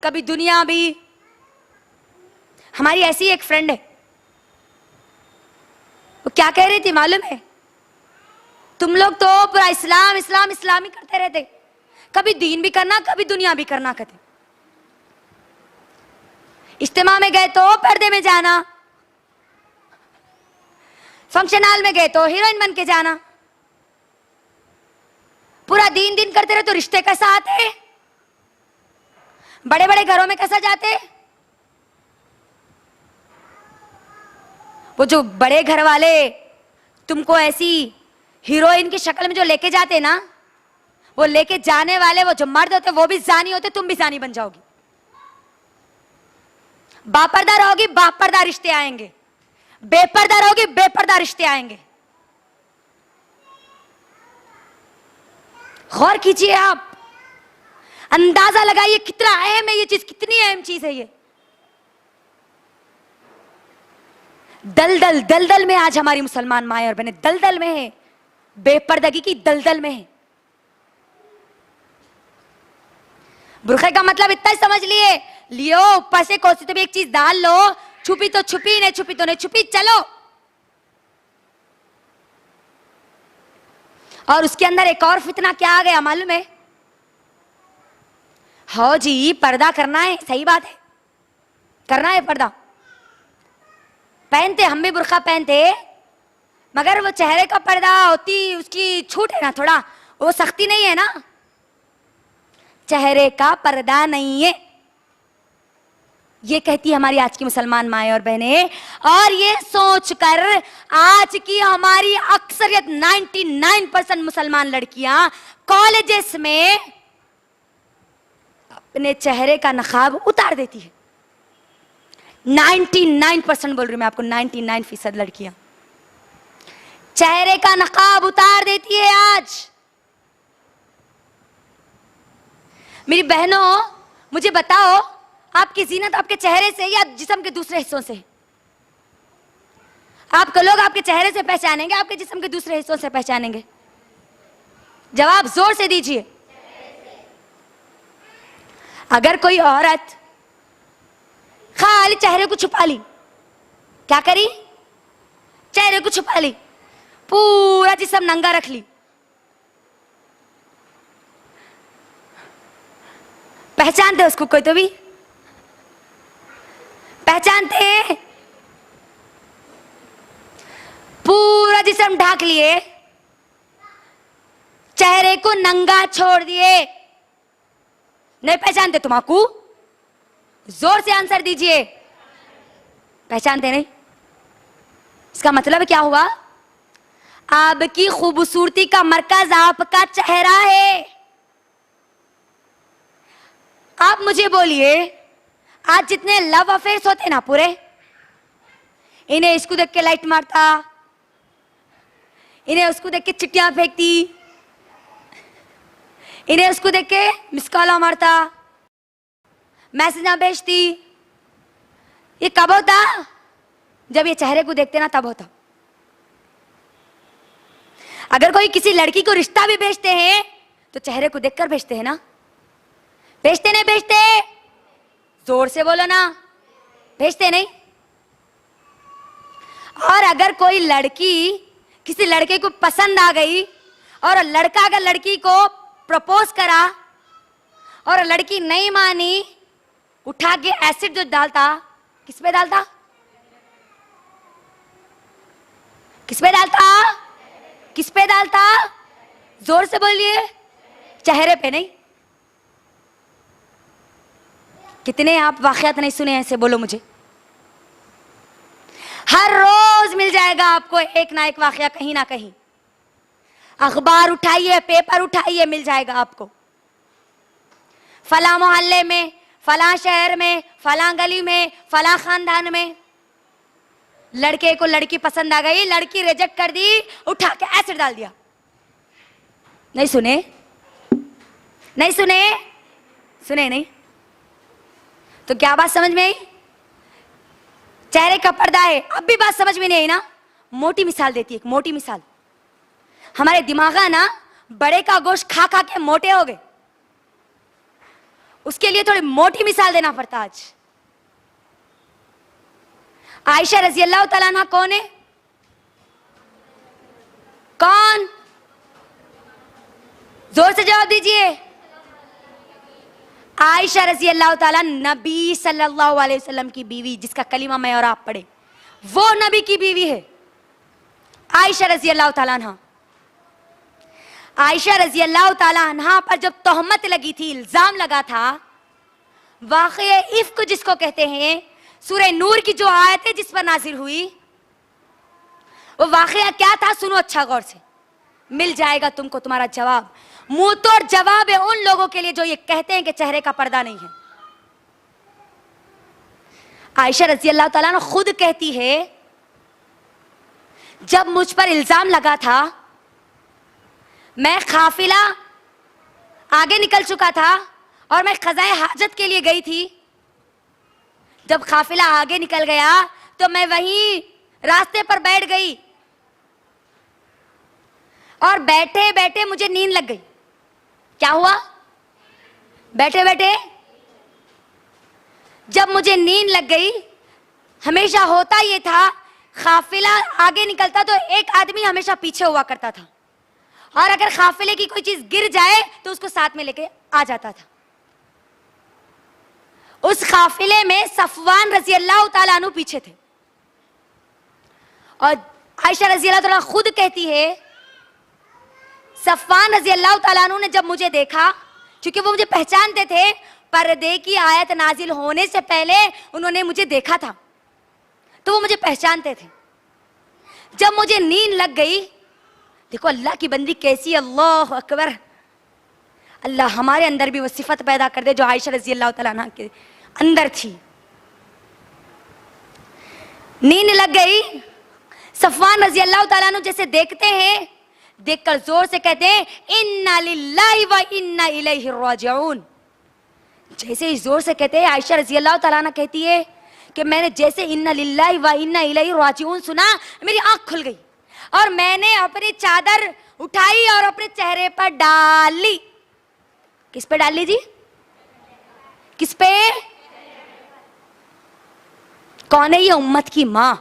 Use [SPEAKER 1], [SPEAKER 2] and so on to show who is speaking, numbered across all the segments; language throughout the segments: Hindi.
[SPEAKER 1] कभी दुनिया भी। हमारी ऐसी एक फ्रेंड है, वो क्या कह रही थी मालूम है? तुम लोग तो पूरा इस्लाम इस्लाम इस्लाम ही करते रहते, कभी दीन भी करना कभी दुनिया भी करना कहते। इज्तिमा में गए तो पर्दे में जाना, फंक्शन हॉल में गए तो हीरोइन बन के जाना, पूरा दीन दीन करते रहे तो रिश्ते कैसा आते, बड़े बड़े घरों में कैसा जाते। वो जो बड़े घर वाले तुमको ऐसी हीरोइन की शक्ल में जो लेके जाते ना, वो लेके जाने वाले वो जो मर्द होते वो भी जानी होते, तुम भी जानी बन जाओगी। बापर्दा रहोगी बापर्दा रिश्ते आएंगे, बेपर्दा रहोगी बेपर्दा रिश्ते आएंगे। गौर कीजिए आप, अंदाजा लगाइए कितना अहम है ये चीज, कितनी अहम चीज है ये। दलदल दलदल में आज हमारी मुसलमान माए और बहनें दलदल में है, बेपर्दगी की दलदल में है। बुरखे का मतलब इतना ही समझ लिए, लियो ऊपर से कोसी तो भी एक चीज डाल लो, छुपी तो छुपी, नहीं छुपी तो नहीं छुपी, चलो। और उसके अंदर एक और फितना क्या आ गया मालूम है? हो जी पर्दा करना है, सही बात है, करना है पर्दा, पहनते हम भी बुरखा पहनते, मगर वो चेहरे का पर्दा होती उसकी छूट है ना, थोड़ा वो सख्ती नहीं है ना, चेहरे का पर्दा नहीं है, ये कहती है हमारी आज की मुसलमान माएं और बहनें। और ये सोचकर आज की हमारी अक्सरियत 99% मुसलमान लड़कियां कॉलेजेस में अपने चेहरे का नकाब उतार देती है। 99% बोल रही हूं मैं आपको, 99% लड़कियां चेहरे का नकाब उतार देती है आज। मेरी बहनों मुझे बताओ, आपकी जीनत आपके चेहरे से या जिस्म के दूसरे हिस्सों से? आपको लोग आपके चेहरे से पहचानेंगे, आपके जिस्म के दूसरे हिस्सों से पहचानेंगे? जवाब जोर से दीजिए। अगर कोई औरत खाली चेहरे को छुपा ली, क्या करी? चेहरे को छुपा ली, पूरा जिस्म नंगा रख ली, पहचानते उसको कोई तो भी? पहचानते हैं? पूरा जिस्म ढाक लिए, चेहरे को नंगा छोड़ दिए, नहीं पहचानते तुम्हाकू? जोर से आंसर दीजिए। पहचानते नहीं? इसका मतलब क्या हुआ? आपकी खूबसूरती का मरकज आपका चेहरा है। आप मुझे बोलिए, आज जितने लव अफेयर्स होते ना पूरे, इन्हें इसको देख के लाइट मारता, इन्हें उसको देख के चिट्टियां फेंकती, इन्हें उसको देख के मिस कॉल मारता, मैसेज भेजती, ये कब होता? जब ये चेहरे को देखते ना तब होता। अगर कोई किसी लड़की को रिश्ता भी भेजते हैं तो चेहरे को देखकर भेजते हैं ना? भेजते नहीं भेजते? जोर से बोलो ना, भेजते नहीं? और अगर कोई लड़की किसी लड़के को पसंद आ गई और लड़का अगर लड़की को प्रपोज करा और लड़की नहीं मानी, उठा के एसिड जो डालता, किस पे डालता? किस पे डालता? किस पे डालता? जोर से बोलिए। चेहरे पे नहीं। कितने आप वाकयात नहीं सुने ऐसे? बोलो मुझे। हर रोज मिल जाएगा आपको एक ना एक वाकया कहीं ना कहीं। अखबार उठाइए, पेपर उठाइए, मिल जाएगा आपको। फला मोहल्ले में, फला शहर में, फला गली में, फला खानदान में लड़के को लड़की पसंद आ गई, लड़की रिजेक्ट कर दी, उठा के एसिड डाल दिया। नहीं सुने? नहीं सुने? सुने नहीं? तो क्या बात समझ में आई? चेहरे का पर्दा है। अब भी बात समझ में नहीं आई ना? मोटी मिसाल देती है, एक मोटी मिसाल। हमारे दिमाग ना बड़े का गोश्त खा खा के मोटे हो गए। उसके लिए थोड़ी मोटी मिसाल देना पड़ता आज। आयशा रजी अल्लाह तआला अन्हा कौन है? कौन? जोर से जवाब दीजिए। आयशा रजी अल्लाह तआला नबी सल्लल्लाहु अलैहि वसल्लम की बीवी, जिसका कलीमा मैं और आप पढ़े, वो नबी की बीवी है आयशा रजी अल्लाह तआला अन्हा। आयशा रजी अल्लाह तआला अन्हा पर जब तोहमत लगी थी, इल्जाम लगा था, वाक़या इफ्क जिसको कहते हैं, सूरह नूर की जो आयत है जिस पर नाजिल हुई, वो वाक़या क्या था? सुनो अच्छा गौर से, मिल जाएगा तुमको तुम्हारा जवाब। मुंह तोड़ जवाब है उन लोगों के लिए जो ये कहते हैं कि चेहरे का पर्दा नहीं है। आयशा रजी अल्लाह तआला अन्हा खुद कहती है, जब मुझ पर इल्जाम लगा था, मैं काफिला आगे निकल चुका था और मैं क़ज़ाए हाजत के लिए गई थी। जब काफिला आगे निकल गया तो मैं वहीं रास्ते पर बैठ गई और बैठे बैठे मुझे नींद लग गई। क्या हुआ? बैठे बैठे जब मुझे नींद लग गई, हमेशा होता ये था, काफिला आगे निकलता तो एक आदमी हमेशा पीछे हुआ करता था, और अगर काफिले की कोई चीज गिर जाए तो उसको साथ में लेके आ जाता था। उस काफिले में सफवान रजी अल्लाह तआला अन्हु पीछे थे, और आयशा रजी अल्लाह तआला खुद कहती है, सफवान रजी अल्लाह तआला अन्हु ने जब मुझे देखा, क्योंकि वो मुझे पहचानते थे, पर्दे की आयत नाजिल होने से पहले उन्होंने मुझे देखा था, तो वो मुझे पहचानते थे। जब मुझे नींद लग गई, देखो अल्लाह की बंदी कैसी, अल्लाह अकबर, अल्लाह हमारे अंदर भी वो सिफत पैदा कर दे जो आयशा रजी अल्लाह तआला अन्हा के अंदर थी। नींद लग गई, सफवान रजी अल्लाह तआला अन्हु जैसे देखते हैं, देखकर जोर से कहते हैं, इन्ना लिल्लाहि व इन्ना इलैहि राजिऊन। जैसे ही जोर से कहते हैं, आयशा रजी अल्लाह तआला अन्हा कहती है कि मैंने जैसे इन्ना लिल्लाहि व इन्ना इलैहि राजिऊन सुना, मेरी आंख खुल गई और मैंने अपनी चादर उठाई और अपने चेहरे पर डाल ली। किस पे डाल ली जी? किस पे? कौन है ये? उम्मत की मां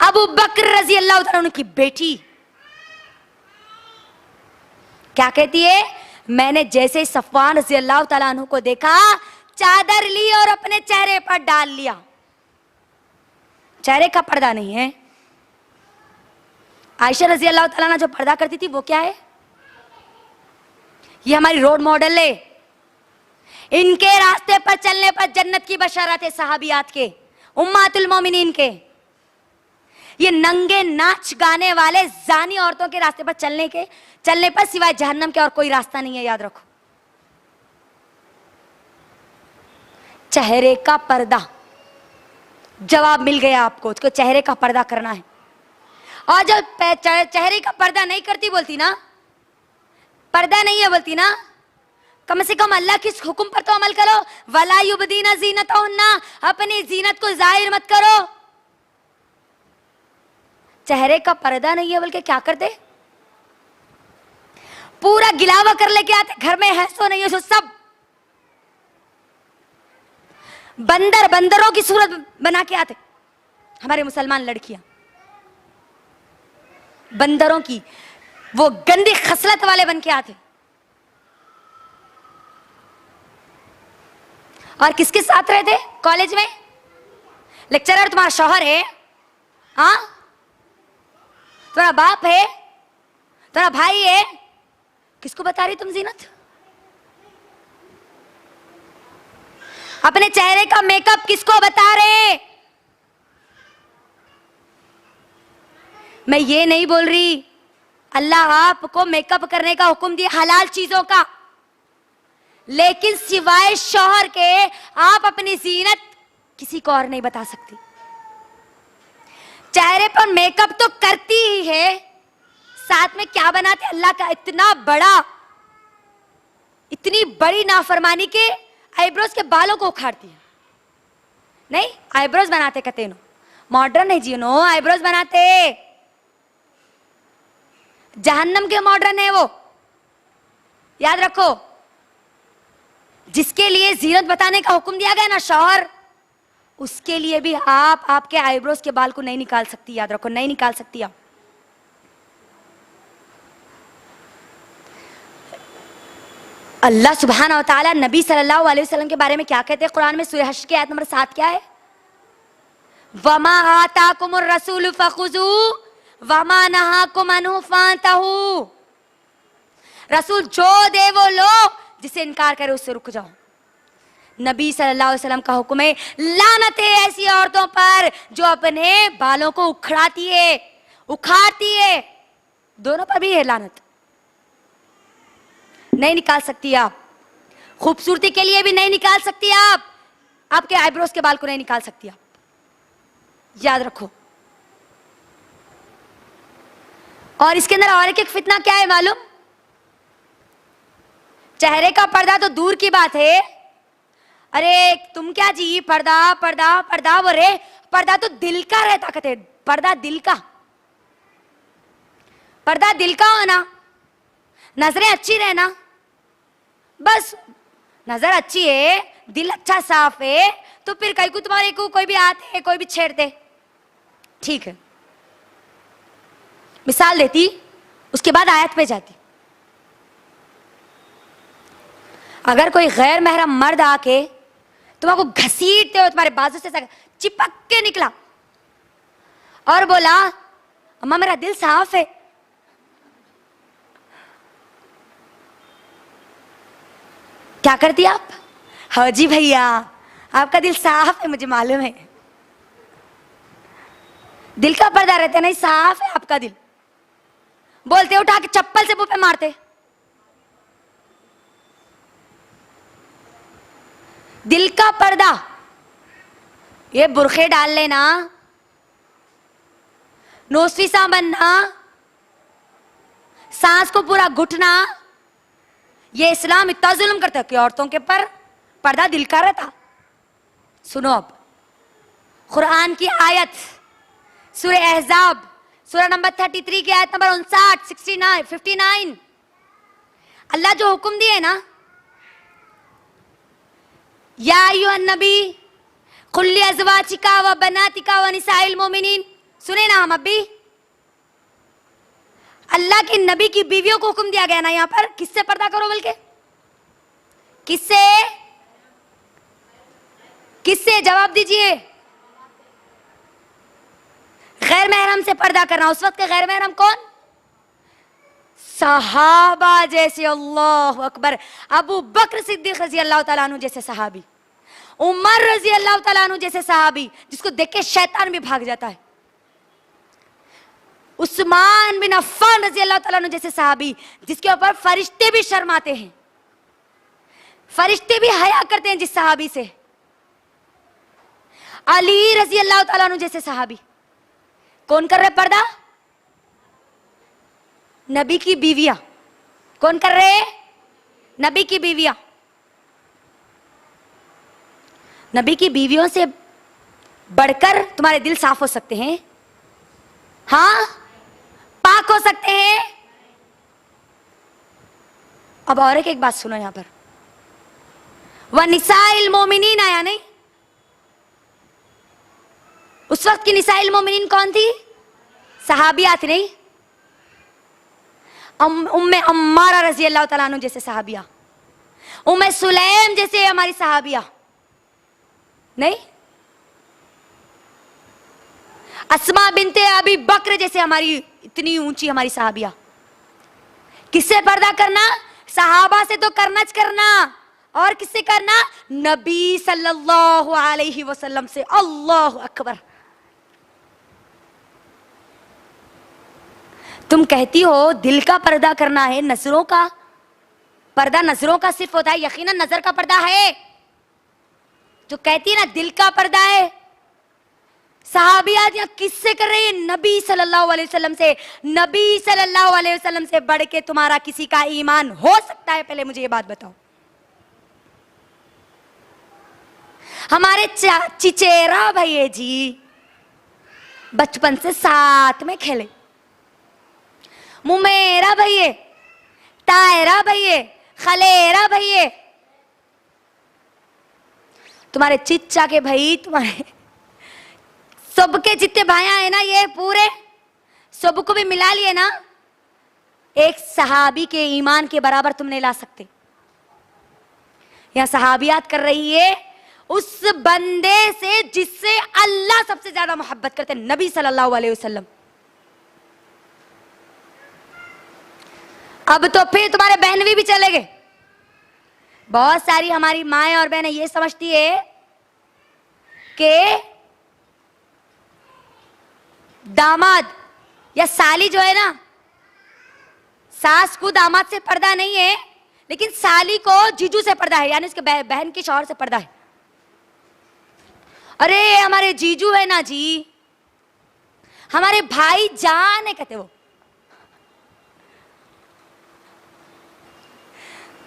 [SPEAKER 1] अबू बकर रजी अल्लाह तआला अन्हु की बेटी। क्या कहती है? मैंने जैसे सफवान रजी अल्लाह तआला अन्हु को देखा, चादर ली और अपने चेहरे पर डाल लिया। चेहरे का पर्दा नहीं है। आयशा रजी अल्लाह तआला अन्हा जो पर्दा करती थी वो क्या है? ये हमारी रोड मॉडल है। इनके रास्ते पर चलने पर जन्नत की बशारत है सहाबियात के, उम्मतुल मोमिनीन के। ये नंगे नाच गाने वाले जानी औरतों के रास्ते पर चलने पर सिवाय जहन्नम के और कोई रास्ता नहीं है, याद रखो। चेहरे का पर्दा, जवाब मिल गया आपको, उसको चेहरे का पर्दा करना है। और जब चेहरे का पर्दा नहीं करती बोलती ना, पर्दा नहीं है बोलती ना, कम से कम अल्लाह के हुक्म पर तो अमल करो। वला युबदीना ज़ीनतहुन्ना, अपनी जीनत को जाहिर मत करो। चेहरे का पर्दा नहीं है बल्कि क्या करते? पूरा गिलावा कर लेके आते, घर में है सो नहीं है सो सब बंदरों की सूरत बना के आते। हमारे मुसलमान लड़कियां बंदरों की वो गंदी खसलत वाले बन के आते। और किसके साथ रहते कॉलेज में? लेक्चरर तुम्हारा शौहर है, हाँ? तुम्हारा बाप है, तुम्हारा भाई है, किसको बता रही तुम जीनत? अपने चेहरे का मेकअप किसको बता रहे? मैं ये नहीं बोल रही, अल्लाह आपको मेकअप करने का हुक्म दिया हलाल चीजों का, लेकिन सिवाय शौहर के आप अपनी जीनत किसी को और नहीं बता सकती। चेहरे पर मेकअप तो करती ही है, साथ में क्या बनाते? अल्लाह का इतनी बड़ी नाफरमानी के आईब्रोज के बालों को उखाड़ती है। नहीं, आईब्रोज बनाते कहते नो, मॉडर्न है जी, नो आईब्रोज बनाते, जहन्नम के मॉडर्न है वो, याद रखो। जिसके लिए जीनत बताने का हुक्म दिया गया ना शौहर, उसके लिए भी आप आपके आईब्रोज के बाल को नहीं निकाल सकती, याद रखो, नहीं निकाल सकती आप। अल्लाह सुब्हानहू व तआला नबी सल्लल्लाहु अलैहि वसल्लम के बारे में क्या कहते हैं कुरान में? सूरह हश्र की आयत नंबर 7 क्या है? वमा आताकुमुर रसूल फखुजू वमा नहाकुम अन्हु फंतहू। रसूल जो दे वो लो, जिसे इनकार करे उससे रुक जाओ। नबी सल्लल्लाहु अलैहि वसल्लम का हुक्म है, लानत है ऐसी औरतों पर जो अपने बालों को उखड़ाती है, उखाड़ती है, दोनों पर भी है लानत। नहीं निकाल सकती आप, खूबसूरती के लिए भी नहीं निकाल सकती आप, आपके आईब्रोज के बाल को नहीं निकाल सकती आप, याद रखो। और इसके अंदर और एक फितना क्या है मालूम? चेहरे का पर्दा तो दूर की बात है, अरे तुम क्या जी पर्दा पर्दा पर्दा, वो रे पर्दा तो दिल का रहता, कहते पर्दा दिल का, पर्दा दिल का होना, नजरें अच्छी रहना, बस नजर अच्छी है, दिल अच्छा साफ है, तो फिर कहीं को तुम्हारे को कोई भी आते हैं, कोई भी छेड़ते, ठीक है। मिसाल देती, उसके बाद आयत पे जाती। अगर कोई गैर महरम मर्द आके तुम्हारे को घसीटते हो, तुम्हारे बाजू से चिपक के निकला और बोला अम्मा मेरा दिल साफ है, क्या करती आप? हाँ जी भैया आपका दिल साफ है, मुझे मालूम है, दिल का पर्दा रहता नहीं, साफ है आपका दिल, बोलते उठा के चप्पल से मुंह पे मारते। दिल का पर्दा, ये बुरखे डाल लेना, नोस्फिसा बनना, सांस को पूरा घुटना, ये इस्लाम इतना जुल्म करता है कि औरतों के पर पर्दा दिल का रहता। सुनो अब कुरान की आयत, सूरह अहज़ाब सूरह नंबर 33 की आयत नंबर 59, 59, अल्लाह जो हुक्म दिए ना, या अय्युहन नबी कुल लि अज़वाजिका व बनातिका व निसाइल मोमिनीन, सुने ना हम अभी, अल्लाह के नबी की बीवियों को हुक्म दिया गया ना यहां पर, किससे पर्दा करो? बल्कि किससे? किससे? जवाब दीजिए। गैर महरम से पर्दा करना। उस वक्त के गैर महरम कौन? सहाबा जैसे, अल्लाह अकबर, अबू बकर सिद्दीक रजी अल्लाह तआला अन्हु जैसे सहाबी, उमर रजी अल्लाह तआला अन्हु जैसे सहाबी, जिसको देख के शैतान भी भाग जाता है, उस्मान बिन अफ़्फ़ान रजी अल्लाह तआला अन्हु जैसे सहाबी, जिसके ऊपर फरिश्ते भी शर्माते हैं, फरिश्ते भी हया करते हैं जिस सहाबी से, अली रजी अल्लाह तआला अन्हु जैसे सहाबी। कौन कर रहे पर्दा? नबी की बीवियां। कौन कर रहे? नबी की बीवियां। नबी की बीवियों से बढ़कर तुम्हारे दिल साफ हो सकते हैं, हाँ, पाक हो सकते हैं। अब और एक बात सुनो यहां पर, वह निसाइल मोमिनीन आया नहीं? उस वक्त की निसाइल मोमिनीन कौन थी? सहाबियात नहीं, उम्मे अम्मारा रजी अल्लाह तआला अन्हु जैसे सहाबिया, उम्मे सुलैम जैसे हमारी सहाबिया नहीं, अस्मा बिनते अबी बकर जैसे हमारी इतनी ऊंची हमारी सहाबिया। किससे पर्दा करना? सहाबा से तो करना करना, और किससे करना? नबी सल्लल्लाहु अलैहि वसल्लम से। अल्लाह अकबर। तुम कहती हो दिल का पर्दा करना है, नजरों का पर्दा नजरों का सिर्फ होता है, यकीनन नजर का पर्दा है, जो कहती है ना दिल का पर्दा है। सहाबियात यहाँ किससे कर रही है? नबी सल्लल्लाहु अलैहि वसल्लम से। नबी सल्लल्लाहु अलैहि वसल्लम से बढ़ के तुम्हारा किसी का ईमान हो सकता है? पहले मुझे ये बात बताओ। हमारे चिचेरा भैया जी बचपन से साथ में खेले, मुमेरा भैया, तायरा भैया, खलेरा भैया, तुम्हारे चिच्चा के भाई, तुम्हारे सबके जितने भाइयां हैं ना, ये पूरे सबको भी मिला लिए ना, एक सहाबी के ईमान के बराबर तुम नहीं ला सकते। यह सहाबियात कर रही है उस बंदे से जिससे अल्लाह सबसे ज्यादा मोहब्बत करते हैं, नबी सल्लल्लाहु अलैहि वसल्लम। अब तो फिर तुम्हारे बहनवी भी चले गए। बहुत सारी हमारी माएं और बहनें ये समझती है कि दामाद या साली जो है ना, सास को दामाद से पर्दा नहीं है, लेकिन साली को जीजू से पर्दा है, यानी उसके बहन के शौहर से पर्दा है। अरे हमारे जीजू है ना जी, हमारे भाई जान है, कहते वो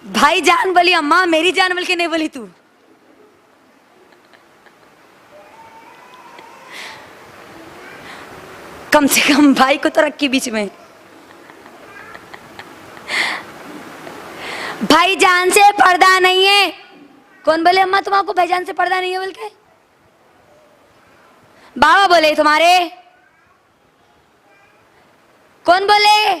[SPEAKER 1] भाई जान बोली, अम्मा मेरी जान बोल के नहीं बोली तू। कम से कम भाई को तो रखी बीच में। भाईजान से पर्दा नहीं है। कौन बोले अम्मा तुम्हारे भाईजान से पर्दा नहीं है बोल के? बाबा बोले तुम्हारे। कौन बोले?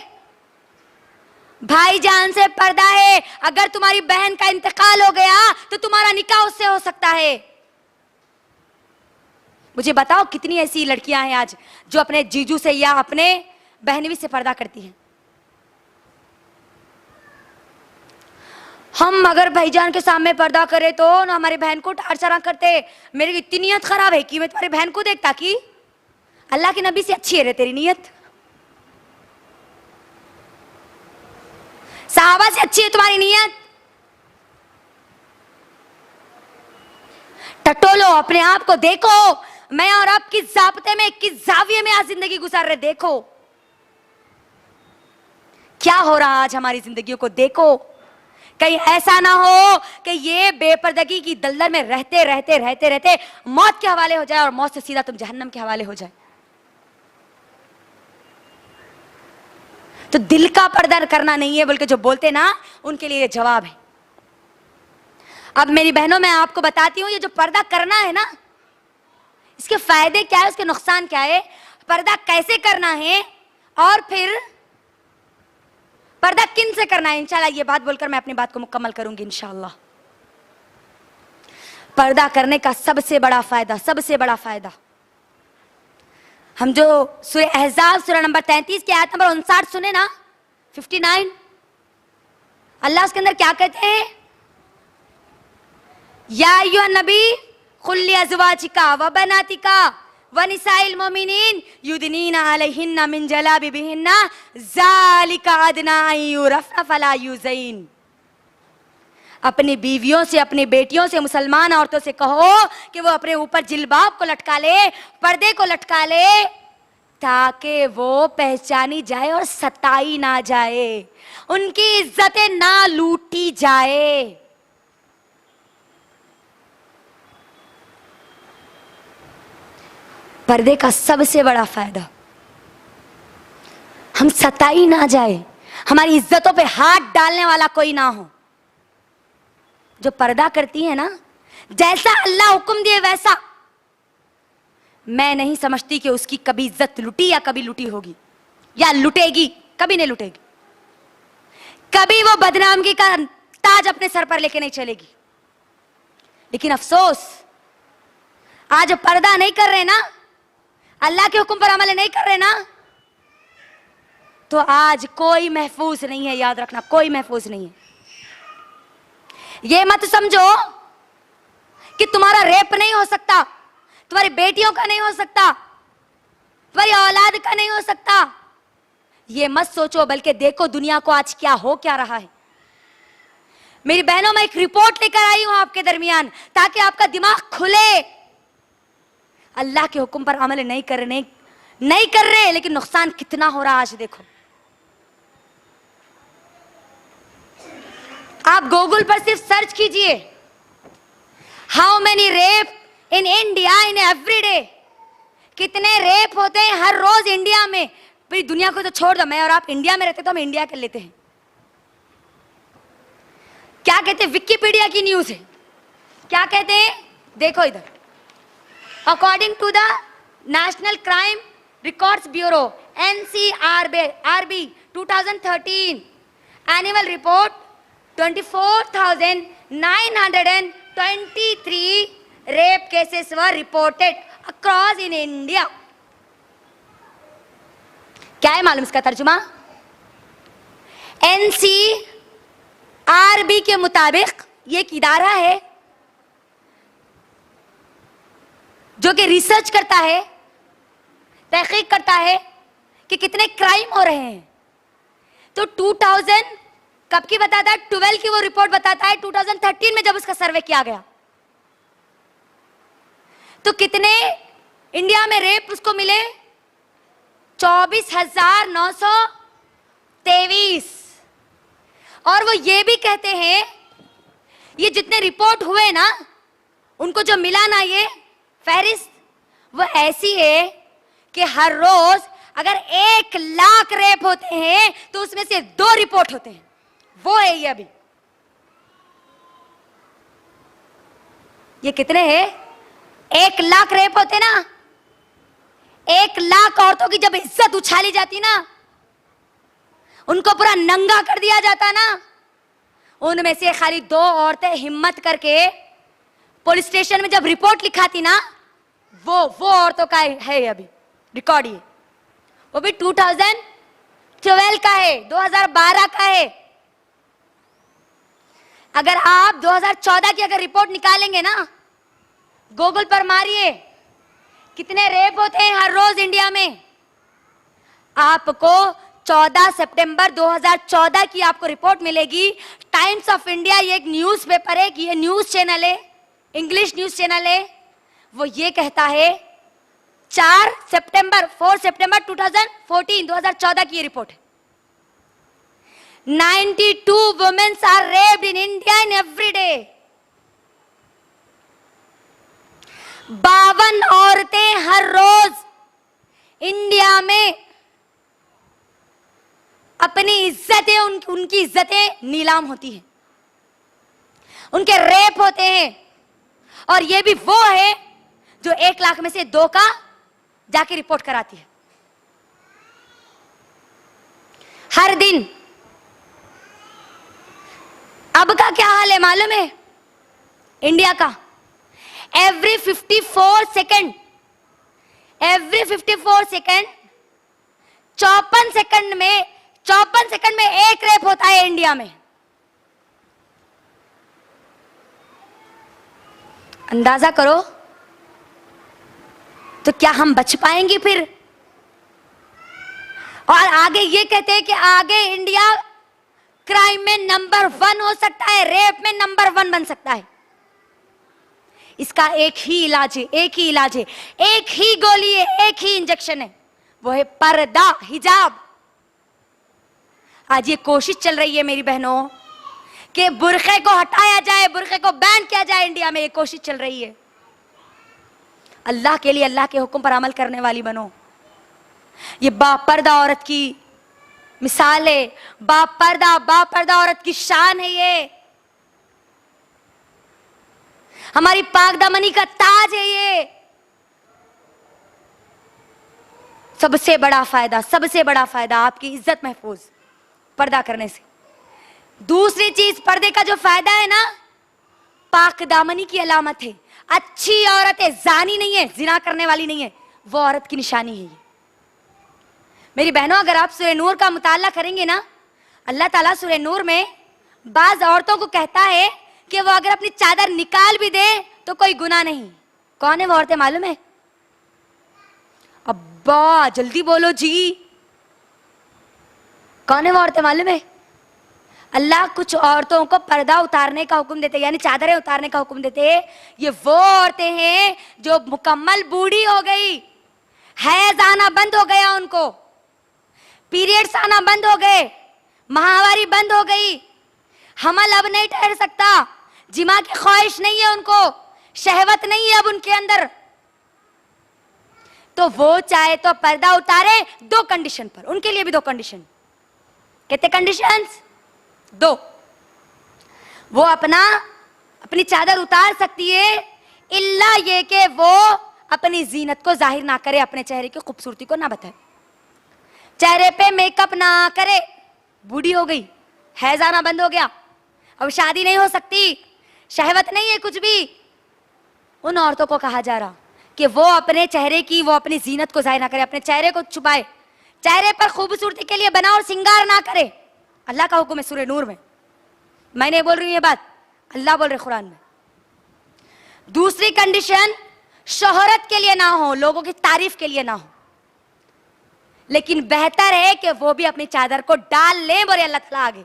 [SPEAKER 1] भाईजान से पर्दा है। अगर तुम्हारी बहन का इंतकाल हो गया तो तुम्हारा निकाह उससे हो सकता है। मुझे बताओ कितनी ऐसी लड़कियां हैं आज जो अपने जीजू से या अपने बहनवी से पर्दा करती हैं। हम अगर भाईजान के सामने पर्दा करें तो ना हमारी बहन को टार्चर करते। मेरी इतनी नीयत खराब है कि मैं तुम्हारी बहन को देखता कि अल्लाह के नबी से अच्छी है रे तेरी नीयत, सहाबा से अच्छी है तुम्हारी नीयत। टटोलो अपने आप को, देखो मैं और आप किस ज़ाब्ते में, किस जाविये में आज जिंदगी गुजार रहे। देखो क्या हो रहा आज हमारी जिंदगियों को देखो। कहीं ऐसा ना हो कि ये बेपर्दगी की दलदल में रहते रहते रहते रहते मौत के हवाले हो जाए और मौत से सीधा तुम जहन्नम के हवाले हो जाए। तो दिल का पर्दा करना नहीं है बल्कि जो बोलते ना उनके लिए जवाब है। अब मेरी बहनों मैं आपको बताती हूं, ये जो पर्दा करना है ना, इसके फायदे क्या है, उसके नुकसान क्या है, पर्दा कैसे करना है और फिर पर्दा किन से करना है। इंशाल्लाह ये बात बोलकर मैं अपनी बात को मुकम्मल करूंगी इंशाल्लाह। पर्दा करने का सबसे बड़ा फायदा हम जो सूरह अहज़ाब सूरह नंबर 33 की आयत नंबर 59 सुने ना, 59, अल्लाह उसके अंदर क्या कहते हैं? या अय्युहन नबी कुल लिअज़वाजिका व बनातिका व निसाइल मोमिनीन युदनीना अलैहिन्ना मिन जलाबिबिहिन्ना ज़ालिका अदना अन युरफ़ना फला युज़ैन। अपनी बीवियों से, अपनी बेटियों से, मुसलमान औरतों से कहो कि वो अपने ऊपर जिल्बाब को लटका ले, पर्दे को लटका ले, ताकि वो पहचानी जाए और सताई ना जाए, उनकी इज्जतें ना लूटी जाए। पर्दे का सबसे बड़ा फायदा, हम सताई ना जाए, हमारी इज्जतों पे हाथ डालने वाला कोई ना हो। जो पर्दा करती है ना, जैसा अल्लाह हुक्म दिए वैसा, मैं नहीं समझती कि उसकी कभी इज्जत लुटी या कभी लुटी होगी या लुटेगी, कभी नहीं लुटेगी। कभी वो बदनामगी का ताज अपने सर पर लेके नहीं चलेगी। लेकिन अफसोस आज पर्दा नहीं कर रहे ना, अल्लाह के हुक्म पर अमल नहीं कर रहे ना, तो आज कोई महफूज नहीं है। याद रखना, कोई महफूज नहीं है। ये मत समझो कि तुम्हारा रेप नहीं हो सकता, तुम्हारी बेटियों का नहीं हो सकता, तुम्हारी औलाद का नहीं हो सकता। ये मत सोचो, बल्कि देखो दुनिया को आज क्या हो क्या रहा है। मेरी बहनों, मैं एक रिपोर्ट लेकर आई हूं आपके दरमियान ताकि आपका दिमाग खुले। अल्लाह के हुक्म पर अमल नहीं कर रहे, लेकिन नुकसान कितना हो रहा आज देखो। आप गूगल पर सिर्फ सर्च कीजिए, how many rape in India in every day. कितने रेप होते हैं हर रोज इंडिया में। पूरी दुनिया को तो छोड़ दो, मैं और आप इंडिया में रहते तो हम इंडिया कर लेते हैं। क्या कहते हैं, विकिपीडिया की न्यूज है, क्या कहते हैं, देखो इधर, according to the National Crime Records Bureau NCRB 2013 annual report 24,923 rape cases were reported across in India. क्या है मालूम इसका तर्जुमा? NCRB के मुताबिक ये एक इदारा है जो कि रिसर्च करता है, तहकीक करता है कि कितने क्राइम हो रहे हैं। तो 2000 कब की बताता है? 12 की वो रिपोर्ट बताता है 2013 में जब उसका सर्वे किया गया। तो कितने इंडिया में रेप उसको मिले? 24,923। और वो ये भी कहते हैं ये जितने रिपोर्ट हुए ना, उनको जो मिला ना ये फहरिस्त, वो ऐसी है कि हर रोज अगर 1 लाख रेप होते हैं तो उसमें से 2 रिपोर्ट होते हैं। वो है ये। अभी ये कितने हैं? 1 लाख रेप होते ना, 1 लाख औरतों की जब इज्जत उछाली जाती ना, उनको पूरा नंगा कर दिया जाता ना, उनमें से खाली 2 औरतें हिम्मत करके पुलिस स्टेशन में जब रिपोर्ट लिखाती ना, वो औरतों का है अभी रिकॉर्ड। ये वो भी 2012 का है, 2012 का है। अगर आप 2014 की अगर रिपोर्ट निकालेंगे ना, गूगल पर मारिए कितने रेप होते हैं हर रोज इंडिया में, आपको 14 सितंबर 2014 की आपको रिपोर्ट मिलेगी। टाइम्स ऑफ इंडिया, ये एक न्यूज पेपर है, ये न्यूज चैनल है, इंग्लिश न्यूज चैनल है। वो ये कहता है 4 सितंबर 2014 की ये रिपोर्ट है। 92 women are raped in India in every day. 52 औरतें हर रोज इंडिया में अपनी इज्जतें, उनकी इज्जतें नीलाम होती हैं, उनके रेप होते हैं। और ये भी वो है जो 1 लाख में से 2 का जाके रिपोर्ट कराती है हर दिन। अब का क्या हाल है मालूम है इंडिया का? एवरी 54 सेकंड 54 सेकंड में 1 रेप होता है इंडिया में। अंदाजा करो तो क्या हम बच पाएंगे फिर? और आगे ये कहते हैं कि आगे इंडिया क्राइम में नंबर 1 हो सकता है, रेप में नंबर 1 बन सकता है। इसका एक ही इलाज है, एक ही इलाज है, एक ही गोली है, एक ही इंजेक्शन है, वो है पर्दा, हिजाब। आज ये कोशिश चल रही है मेरी बहनों कि बुर्खे को हटाया जाए, बुर्खे को बैन किया जाए। इंडिया में ये कोशिश चल रही है। अल्लाह के लिए, अल्लाह के हुक्म पर अमल करने वाली बनो। ये बापर्दा औरत की मिसाल है, बापर्दा औरत की शान है। ये हमारी पाक दामनी का ताज है। ये सबसे बड़ा फायदा आपकी इज्जत महफूज पर्दा करने से। दूसरी चीज, पर्दे का जो फायदा है ना, पाक दामनी की अलामत है। अच्छी औरत है, जानी नहीं है, जिना करने वाली नहीं है, वो औरत की निशानी है ये। मेरी बहनों, अगर आप सूरह नूर का मुताला करेंगे ना, अल्लाह ताला सूरह नूर में बाज औरतों को कहता है कि वो अगर अपनी चादर निकाल भी दे तो कोई गुनाह नहीं। कौन है वो औरतें मालूम है? अब्बा जल्दी बोलो जी, कौन है वो औरतें मालूम है? अल्लाह कुछ औरतों को पर्दा उतारने का हुक्म देते, यानी चादरें उतारने का हुक्म देते। ये वो औरतें हैं जो मुकम्मल बूढ़ी हो गई, हैज आना बंद हो गया, उनको पीरियड्स आना बंद हो गए, माहवारी बंद हो गई, हमल अब नहीं ठहर सकता, जिमा की ख्वाहिश नहीं है उनको, शहवत नहीं है अब उनके अंदर। तो वो चाहे तो पर्दा उतारे 2 कंडीशन पर, उनके लिए भी 2 कंडीशन। कितने कंडीशंस? 2। वो अपनी चादर उतार सकती है इल्ला ये कि वो अपनी जीनत को जाहिर ना करे, अपने चेहरे की खूबसूरती को ना बताए, चेहरे पे मेकअप ना करे। बूढ़ी हो गई, हैज आना बंद हो गया, अब शादी नहीं हो सकती, शहवत नहीं है कुछ भी, उन औरतों को कहा जा रहा कि वो अपने चेहरे की, वो अपनी जीनत को जाहिर ना करे, अपने चेहरे को छुपाए, चेहरे पर खूबसूरती के लिए बना और सिंगार ना करे। अल्लाह का हुक्म है सूरह नूर में, मैं नहीं बोल रही हूं ये बात, अल्लाह बोल रहे कुरान में। दूसरी कंडीशन, शोहरत के लिए ना हो, लोगों की तारीफ के लिए ना हो, लेकिन बेहतर है कि वो भी अपनी चादर को डाल ले, बोले अल्लाह ताला आगे,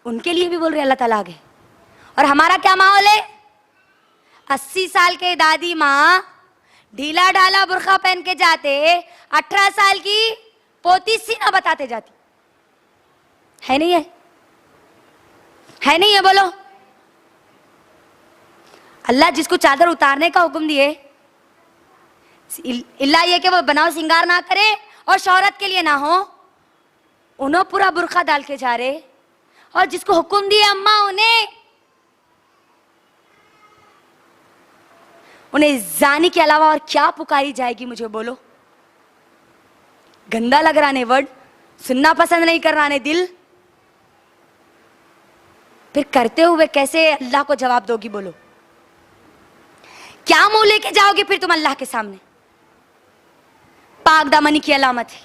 [SPEAKER 1] उनके लिए भी बोल रहे अल्लाह ताला आगे। और हमारा क्या माहौल है, 80 साल के दादी माँ ढीला ढाला बुर्खा पहन के जाते, 18 साल की पोती सीना बताते जाती है, नहीं है? है नहीं है? बोलो। अल्लाह जिसको चादर उतारने का हुक्म दिए, इल्ला ये कि वो बनाव सिंगार ना करे और शोहरत के लिए ना हो, उन्हों पूरा बुर्खा डाल के जा रहे, और जिसको हुक्म दिए अम्मा उन्हें जाने के अलावा और क्या पुकारी जाएगी, मुझे बोलो। गंदा लग रहा ने वर्ड, सुनना पसंद नहीं कर रहा ने दिल, फिर करते हुए कैसे अल्लाह को जवाब दोगी, बोलो। क्या मुंह लेके जाओगे फिर तुम अल्लाह के सामने? पाक दामनी की अलामत है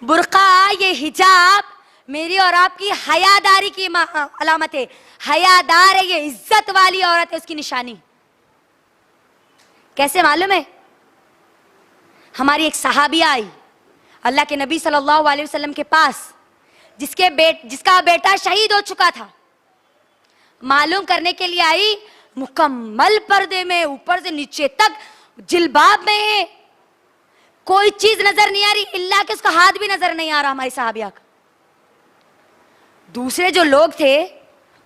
[SPEAKER 1] बुर्का, ये हिजाब मेरी और आपकी हयादारी की अलामत है। हयादार है, ये इज्जत वाली औरत है, उसकी निशानी। कैसे मालूम है? हमारी एक सहाबिया आई अल्लाह के नबी सल्लल्लाहु अलैहि वसल्लम के पास, जिसका बेटा शहीद हो चुका था, मालूम करने के लिए आई। मुकम्मल पर्दे में, ऊपर से नीचे तक जिल्बाब में है, कोई चीज नजर नहीं आ रही, इल्ला कि उसका हाथ भी नजर नहीं आ रहा हमारी सहाबिया का। दूसरे जो लोग थे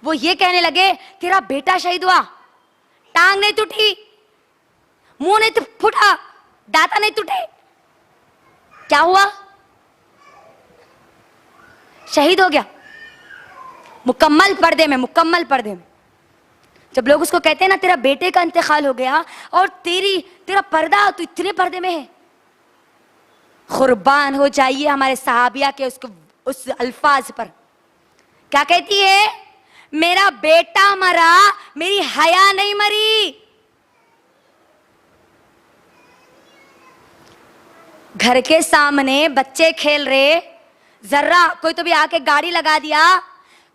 [SPEAKER 1] वो ये कहने लगे, तेरा बेटा शहीद हुआ, टांग नहीं टूटी, मुंह नहीं फूटा, दांत नहीं टूटे, क्या हुआ? शहीद हो गया। मुकम्मल पर्दे में, मुकम्मल पर्दे में। जब लोग उसको कहते हैं ना, तेरा बेटे का इंतकाल हो गया और तेरा पर्दा, तो इतने पर्दे में है, कुर्बान हो जाइए हमारे सहाबिया के उस अल्फाज पर। क्या कहती है? मेरा बेटा मरा, मेरी हया नहीं मरी। घर के सामने बच्चे खेल रहे, जर्रा कोई तो भी आके गाड़ी लगा दिया,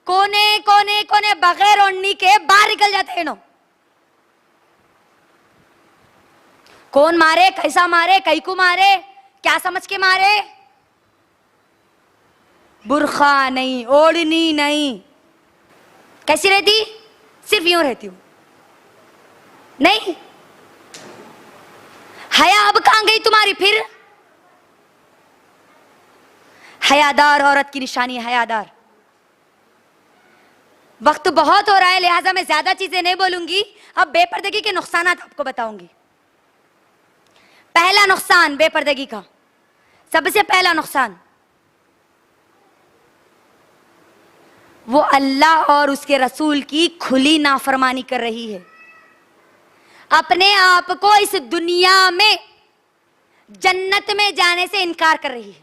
[SPEAKER 1] कोने कोने कोने बगैर ओढ़नी के बाहर निकल जाते हैं। कौन मारे, कैसा मारे, कई को मारे, क्या समझ के मारे? बुर्खा नहीं, ओढ़नी नहीं। कैसी रहती? सिर्फ यूं रहती हूं। नहीं, हया अब कहां गई तुम्हारी फिर? हयादार औरत की निशानी है, हयादार। वक्त बहुत हो रहा है, लिहाजा मैं ज्यादा चीजें नहीं बोलूंगी। अब बेपर्दगी के नुकसानात आपको बताऊंगी। पहला नुकसान बेपर्दगी का, सबसे पहला नुकसान, वो अल्लाह और उसके रसूल की खुली नाफरमानी कर रही है। अपने आप को इस दुनिया में जन्नत में जाने से इनकार कर रही है,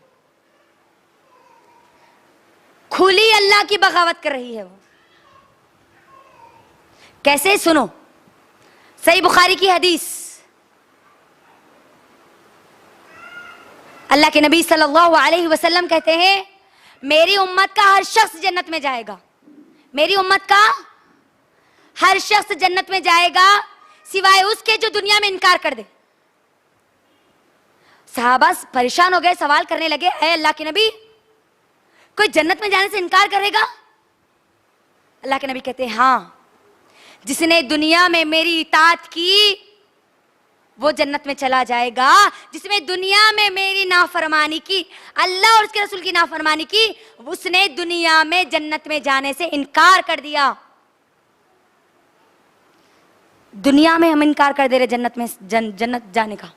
[SPEAKER 1] खुली अल्लाह की बगावत कर रही है वो। कैसे? सुनो, सही बुखारी की हदीस, अल्लाह के नबी सल्लल्लाहु अलैहि वसल्लम कहते हैं, मेरी उम्मत का हर शख्स जन्नत में जाएगा, मेरी उम्मत का हर शख्स जन्नत में जाएगा सिवाय उसके जो दुनिया में इनकार कर दे। सहाबा परेशान हो गए, सवाल करने लगे, ऐ अल्लाह के नबी, कोई जन्नत में जाने से इनकार करेगा? अल्लाह के नबी कहते हैं, हाँ, जिसने दुनिया में मेरी इताअत की वो जन्नत में चला जाएगा, जिसने दुनिया में मेरी नाफरमानी की, अल्लाह और उसके रसूल की नाफरमानी की, उसने दुनिया में जन्नत में जाने से इनकार कर दिया। दुनिया में हम इनकार कर दे रहे जन्नत में जन्नत जाने का।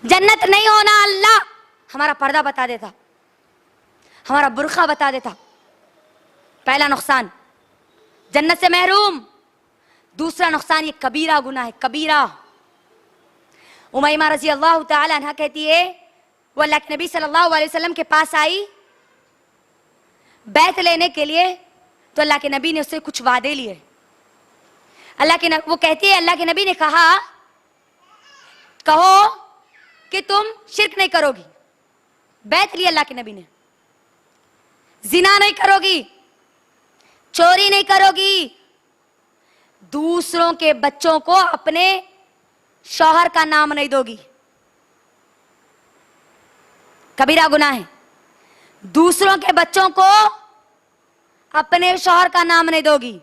[SPEAKER 1] जन्नत नहीं होना, अल्लाह हमारा पर्दा बता देता, हमारा बुर्खा बता देता। पहला नुकसान, जन्नत से महरूम। दूसरा नुकसान, ये कबीरा गुनाह है, कबीरा। उमैमा रजी अल्लाह तआला अन्हा कहती है, वो अल्लाह के नबी सल्लल्लाहु अलैहि वसल्लम के पास आई बैत लेने के लिए, तो अल्लाह के नबी ने उससे कुछ वादे लिए। वो कहती है, अल्लाह के नबी ने कहा, कहो कि तुम शिर्क नहीं करोगी। बैत लिया अल्लाह के नबी ने, जिना नहीं करोगी, चोरी नहीं करोगी, दूसरों के बच्चों को अपने शौहर का नाम नहीं दोगी। कबीरा गुनाह है। दूसरों के बच्चों को अपने शौहर का नाम नहीं दोगी,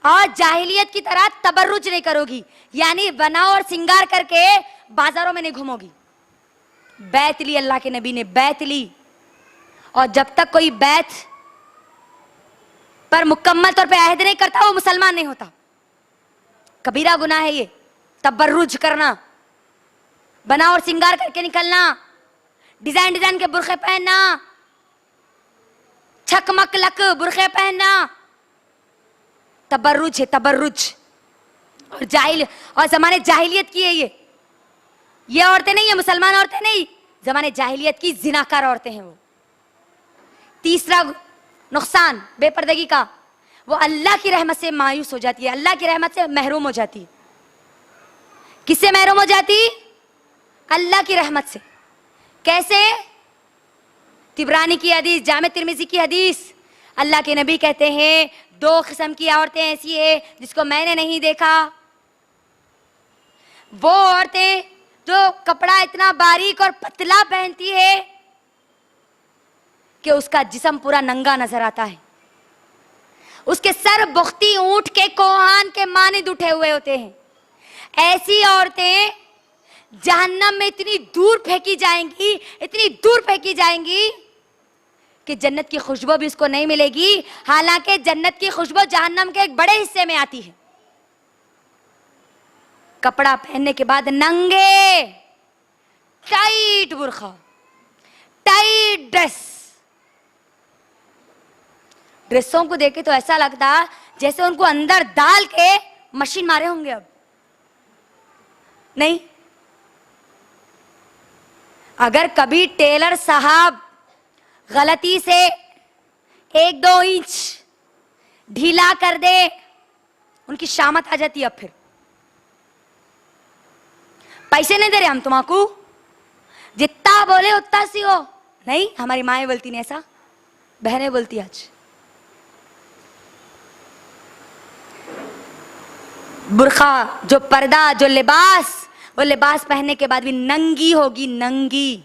[SPEAKER 1] और जाहिलियत की तरह तबर्रुज नहीं करोगी, यानी बनाओ और सिंगार करके बाजारों में नहीं घूमोगी। बैत ली अल्लाह के नबी ने, बैत ली। और जब तक कोई बैत पर मुकम्मल तौर पे अहद नहीं करता, वो मुसलमान नहीं होता। कबीरा गुनाह है ये, तबर्रुज करना, बना और सिंगार करके निकलना, डिजाइन डिजाइन के बुरखे पहनना, छकमक लक बुरखे पहनना, तबर्रुज है, तबर्रुज। और जमाने जाहिलियत की है ये औरतें नहीं, ये मुसलमान औरतें नहीं, जमाने जाहिलियत की जिनाकार औरतें हैं वो। तीसरा नुकसान बेपर्दगी का, वो अल्लाह की रहमत से मायूस हो जाती है, अल्लाह की रहमत से महरूम हो जाती है। किससे महरूम हो जाती? अल्लाह की रहमत से। कैसे? तिबरानी की हदीस, जामे तिर्मिजी की हदीस, अल्लाह के नबी कहते हैं, दो किस्म की औरतें ऐसी है जिसको मैंने नहीं देखा। वो औरतें जो कपड़ा इतना बारीक और पतला पहनती है कि उसका जिस्म पूरा नंगा नजर आता है, उसके सर बुख्ती ऊंट के कोहान के मानिंद उठे हुए होते हैं। ऐसी औरतें जहन्नम में इतनी दूर फेंकी जाएंगी, इतनी दूर फेंकी जाएंगी कि जन्नत की खुशबू भी उसको नहीं मिलेगी। हालांकि जन्नत की खुशबू जहन्नम के एक बड़े हिस्से में आती है। कपड़ा पहनने के बाद नंगे, टाइट बुर्खा, टाइट ड्रेसों को देखे तो ऐसा लगता जैसे उनको अंदर डाल के मशीन मारे होंगे। अब नहीं, अगर कभी टेलर साहब गलती से 1-2 इंच ढीला कर दे, उनकी शामत आ जाती है। अब फिर पैसे नहीं दे रहे हम तुम्हाकू, जितना बोले उतना सी हो। नहीं, हमारी माएं बोलती नहीं ऐसा, बहनें बोलती आज। बुर्खा, जो पर्दा, जो लिबास, वो लिबास पहनने के बाद भी नंगी होगी, नंगी,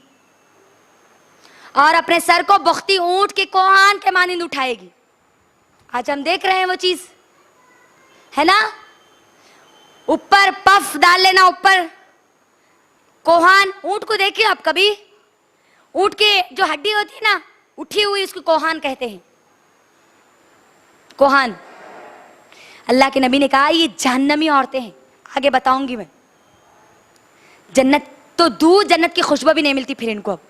[SPEAKER 1] और अपने सर को बुख्ती ऊंट के कोहान के मानिंद उठाएगी। आज हम देख रहे हैं वो चीज, है ना? ऊपर पफ डाल लेना, ऊपर कोहान। ऊंट को देखिए आप कभी, ऊंट के जो हड्डी होती है ना उठी हुई, उसको कोहान कहते हैं, कोहान। अल्लाह के नबी ने कहा ये जहन्नमी औरतें हैं। आगे बताऊंगी मैं। जन्नत तो दूर, जन्नत की खुशबू भी नहीं मिलती फिर इनको। अब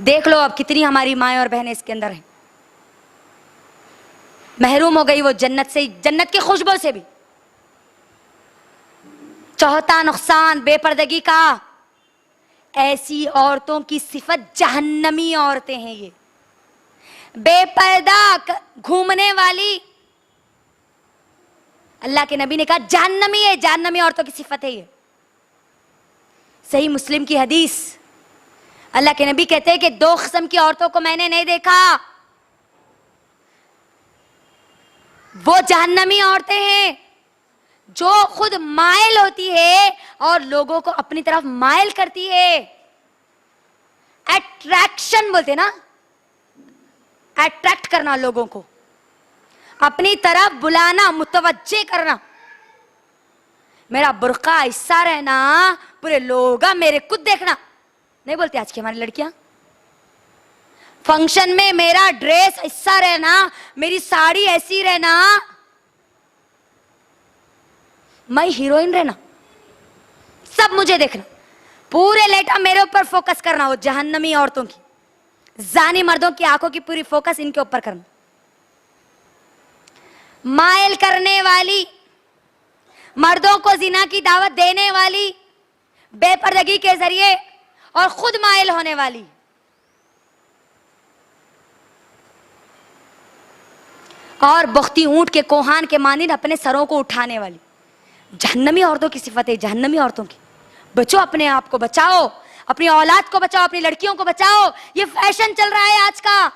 [SPEAKER 1] देख लो अब कितनी हमारी माएं और बहनें इसके अंदर हैं, महरूम हो गई वो जन्नत से, जन्नत की खुशबू से भी। चौथा नुकसान बेपर्दगी का, ऐसी औरतों की सिफत जहन्नमी औरतें हैं ये, बेपर्दा घूमने वाली। अल्लाह के नबी ने कहा जहन्नमी है, जहन्नमी औरतों की सिफत है ये। सही मुस्लिम की हदीस, अल्लाह के नबी कहते हैं कि 2 किस्म की औरतों को मैंने नहीं देखा, वो जहन्नमी औरतें हैं जो खुद माइल होती है और लोगों को अपनी तरफ माइल करती है। अट्रैक्शन बोलते ना, अट्रैक्ट करना, लोगों को अपनी तरफ बुलाना, मुतवज्जे करना। मेरा बुर्का ऐसा रहना, पूरे लोग मेरे खुद देखना, नहीं बोलती आज की हमारी लड़कियां। फंक्शन में मेरा ड्रेस ऐसा रहना, मेरी साड़ी ऐसी रहना, मैं हीरोइन रहना, सब मुझे देखना, पूरे लेटा मेरे ऊपर फोकस करना। वो जहन्नमी औरतों की, जानी मर्दों की आंखों की पूरी फोकस इनके ऊपर करना। मायल करने वाली, मर्दों को जिना की दावत देने वाली, बेपर्दगी के जरिए और खुद मायल होने वाली, और बख्ती ऊंट के कोहान के मानिंद अपने सरों को उठाने वाली। जहन्नमी औरतों की सिफत है, जहन्नमी औरतों की। बचो, अपने आप को बचाओ, अपनी औलाद को बचाओ, अपनी लड़कियों को बचाओ। ये फैशन चल रहा है आज का,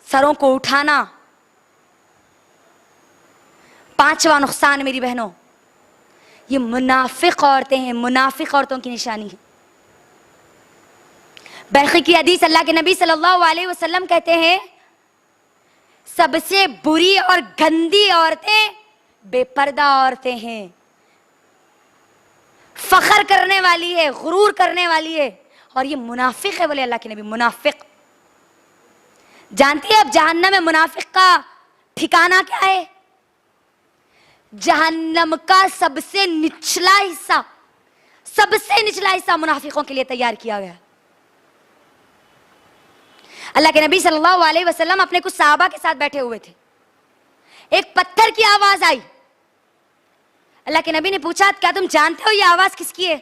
[SPEAKER 1] सरों को उठाना। पांचवा नुकसान मेरी बहनों, ये मुनाफिक औरतें हैं, मुनाफिक औरतों की निशानी है। बरखी की हदीस, अल्लाह के नबी सल्लल्लाहु अलैहि वसल्लम कहते हैं, सबसे बुरी और गंदी औरतें बेपर्दा औरतें हैं, फखर करने वाली है, गुरूर करने वाली है, और ये मुनाफिक है। बोले अल्लाह के नबी, मुनाफिक। जानती है अब जहन्नम में मुनाफिक का ठिकाना क्या है? जहन्नम का सबसे निचला हिस्सा, सबसे निचला हिस्सा मुनाफिकों के लिए तैयार किया गया। अल्लाह के नबी सल्लल्लाहु अलैहि वसल्लम अपने कुछ सहाबा के साथ बैठे हुए थे। एक पत्थर की आवाज आई। अल्लाह के नबी ने पूछा, क्या तुम जानते हो ये आवाज किसकी है?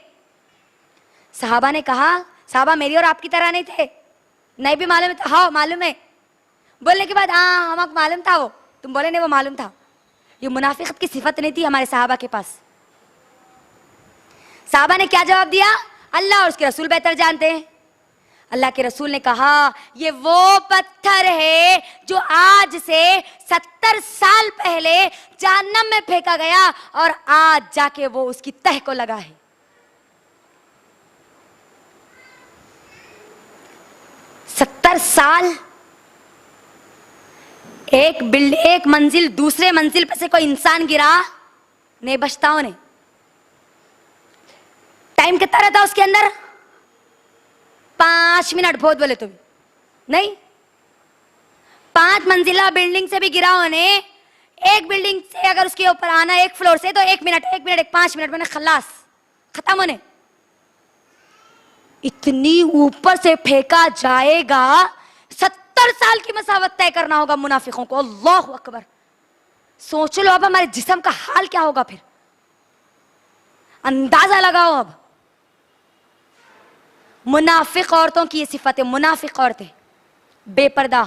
[SPEAKER 1] सहाबा ने कहा, सहाबा मेरी और आपकी तरह नहीं थे, नहीं भी मालूम है? हाँ मालूम है। बोलने के बाद, हाँ हमको मालूम था। वो तुम बोले नहीं, वो मालूम था। ये मुनाफिकत की सिफत नहीं थी हमारे सहाबा के पास। सहाबा ने क्या जवाब दिया? अल्लाह और उसके रसूल बेहतर जानते हैं। अल्लाह के रसूल ने कहा, ये वो पत्थर है जो आज से 70 साल पहले जहन्नम में फेंका गया और आज जाके वो उसकी तह को लगा है। सत्तर साल एक मंजिल दूसरे मंजिल पर से कोई इंसान गिरा नहीं बचता। उन्हें टाइम कितना रहता उसके अंदर? 5 मिनट, बहुत बोले तो भी नहीं। 5 मंजिला बिल्डिंग से भी गिरा होने, एक बिल्डिंग से अगर उसके ऊपर आना एक फ्लोर से, तो 1 मिनट 5 मिनट मैंने खलास, खत्म होने। इतनी ऊपर से फेंका जाएगा, 70 साल की मसावत तय करना होगा मुनाफिकों को। अल्लाहु अकबर। सोच लो अब हमारे जिस्म का हाल क्या होगा फिर, अंदाजा लगाओ अब। मुनाफिक औरतों की ये सिफत है, मुनाफिक औरतें बेपर्दा,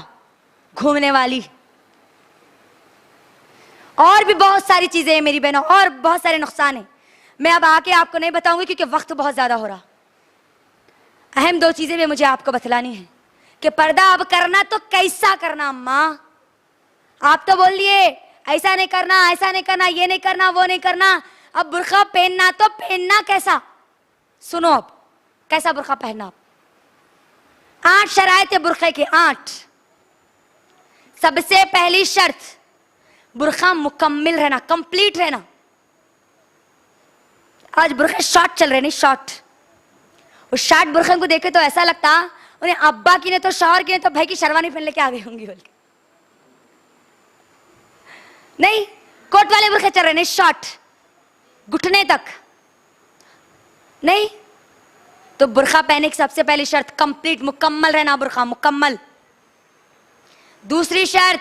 [SPEAKER 1] घूमने वाली, और भी बहुत सारी चीजें हैं मेरी बहनों, और बहुत सारे नुकसान हैं। मैं अब आके आपको नहीं बताऊंगी क्योंकि वक्त बहुत ज्यादा हो रहा। अहम 2 चीजें भी मुझे आपको बतलानी है कि पर्दा अब करना तो कैसा करना। अम्मा आप तो बोल लिए ऐसा नहीं करना, ऐसा नहीं करना, ये नहीं करना, वो नहीं करना। अब बुर्का पहनना तो पहनना कैसा? सुनो अब कैसा बुर्का पहनना। आप 8 शरायत है बुर्के के, 8। सबसे पहली शर्त, बुर्का मुकम्मिल रहना, कंप्लीट रहना। आज बुर्के शॉर्ट चल रहे, नहीं शॉर्ट। उस शॉर्ट बुर्के को देखे तो ऐसा लगता उन्हें अब्बा की ने तो शौहर की ने तो भाई की शेरवानी पहन लेके आ गई होंगी बोल के। नहीं, कोट वाले बुर्के चल रहे, नहीं शॉर्ट, घुटने तक। नहीं तो बुर्का पहने की सबसे पहली शर्त कंप्लीट, मुकम्मल रहना, बुर्का मुकम्मल। दूसरी शर्त,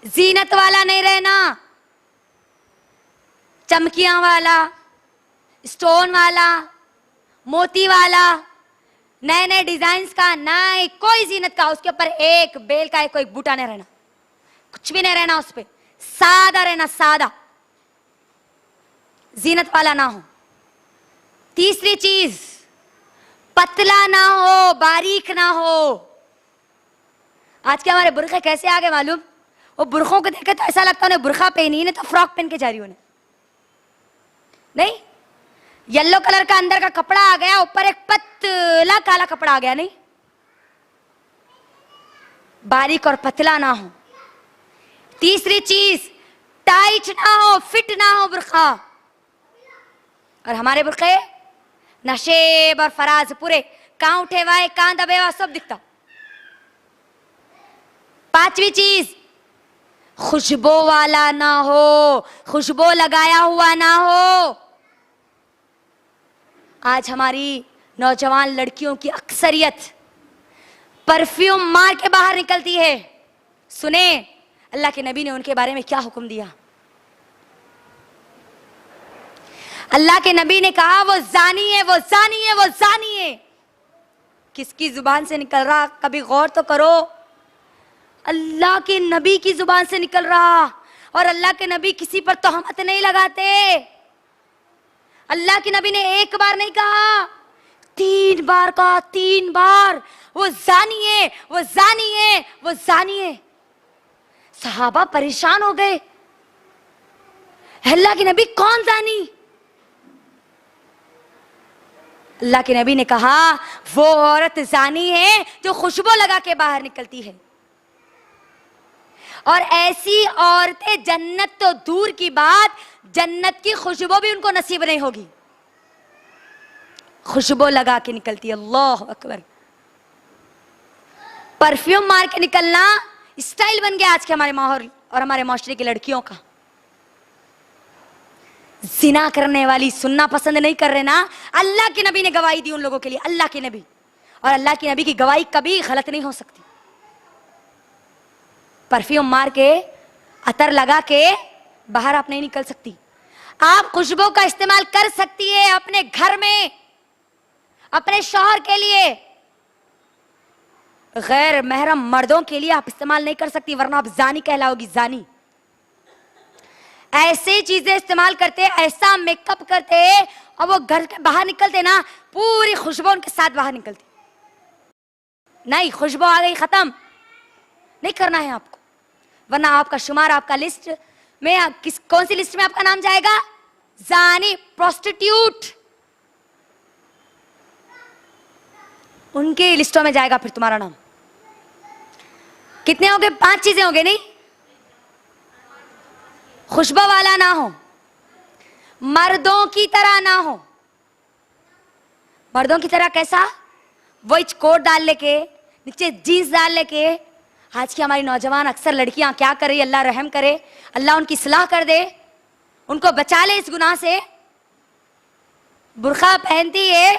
[SPEAKER 1] जीनत वाला नहीं रहना, चमकियां वाला, स्टोन वाला, मोती वाला, नए नए डिजाइन का नहीं, कोई जीनत का। उसके ऊपर एक बेल का कोई बूटा नहीं रहना, कुछ भी नहीं रहना उस पर, सादा रहना, सादा, जीनत वाला ना हो। तीसरी चीज, पतला ना हो, बारीक ना हो। आज के हमारे बुरखे कैसे आ गए मालूम? वो बुरखों को देखे तो ऐसा लगता है उन्हें बुरखा पहनी, नहीं तो फ्रॉक पहन के जा रही उन्हें। नहीं, येलो कलर का अंदर का कपड़ा आ गया, ऊपर एक पतला काला कपड़ा आ गया। नहीं, बारीक और पतला ना हो। तीसरी चीज, टाइट ना हो, फिट ना हो बुरखा। और हमारे बुरखे नशेब और फराज पूरे, कहां उठे हुआ, कहां दबे हुआ, सब दिखता। पांचवी चीज, खुशबू वाला ना हो, खुशबू लगाया हुआ ना हो। आज हमारी नौजवान लड़कियों की अक्सरियत परफ्यूम मार के बाहर निकलती है। सुने, अल्लाह के नबी ने उनके बारे में क्या हुक्म दिया? अल्लाह के नबी ने कहा वो जानी है, वो जानी है, वो जानी है। किसकी जुबान से निकल रहा, कभी गौर तो करो। अल्लाह के नबी की जुबान से निकल रहा। और अल्लाह के नबी किसी पर तोहमत नहीं लगाते। अल्लाह के नबी ने एक बार नहीं कहा, 3 बार कहा, 3 बार। वो जानी है, वो जानी है, वो जानी है। सहाबा परेशान हो गए, अल्लाह के नबी कौन जानी? अल्लाह के नबी ने कहा वो औरत जानी है जो खुशबू लगा के बाहर निकलती है। और ऐसी औरतें जन्नत तो दूर की बात, जन्नत की खुशबू भी उनको नसीब नहीं होगी। खुशबू लगा के निकलती है। अल्लाह अकबर। परफ्यूम मार के निकलना स्टाइल बन गया आज के हमारे माहौल और हमारे माशरे की लड़कियों का। जिना करने वाली सुनना पसंद नहीं कर रहे ना। अल्लाह के नबी ने गवाही दी उन लोगों के लिए, अल्लाह के नबी। और अल्लाह के नबी की गवाही कभी गलत नहीं हो सकती। परफ्यूम मार के, अतर लगा के बाहर आप नहीं निकल सकती। आप खुशबू का इस्तेमाल कर सकती है अपने घर में, अपने शौहर के लिए। गैर महरम मर्दों के लिए आप इस्तेमाल नहीं कर सकती, वरना आप जानी कहलाओगी, जानी। ऐसे चीजें इस्तेमाल करते, ऐसा मेकअप करते, और वो घर के बाहर निकलते ना, पूरी खुशबू उनके साथ बाहर निकलती। नहीं, खुशबू आ गई, खत्म। नहीं करना है आपको, वरना आपका शुमार, आपका लिस्ट में कौन सी लिस्ट में आपका नाम जाएगा? जानी, प्रोस्टिट्यूट, उनके लिस्टों में जाएगा फिर तुम्हारा नाम। कितने हो गए? 5 चीजें हो गई। नहीं, खुशबू वाला ना हो, मर्दों की तरह ना हो। मर्दों की तरह कैसा? वही कोट डाल लेके, नीचे जीन्स डाल लेके। आज की हमारी नौजवान अक्सर लड़कियां क्या कर रही है, अल्लाह रहम करे, अल्लाह उनकी सलाह कर दे, उनको बचा ले इस गुनाह से। बुर्का पहनती है,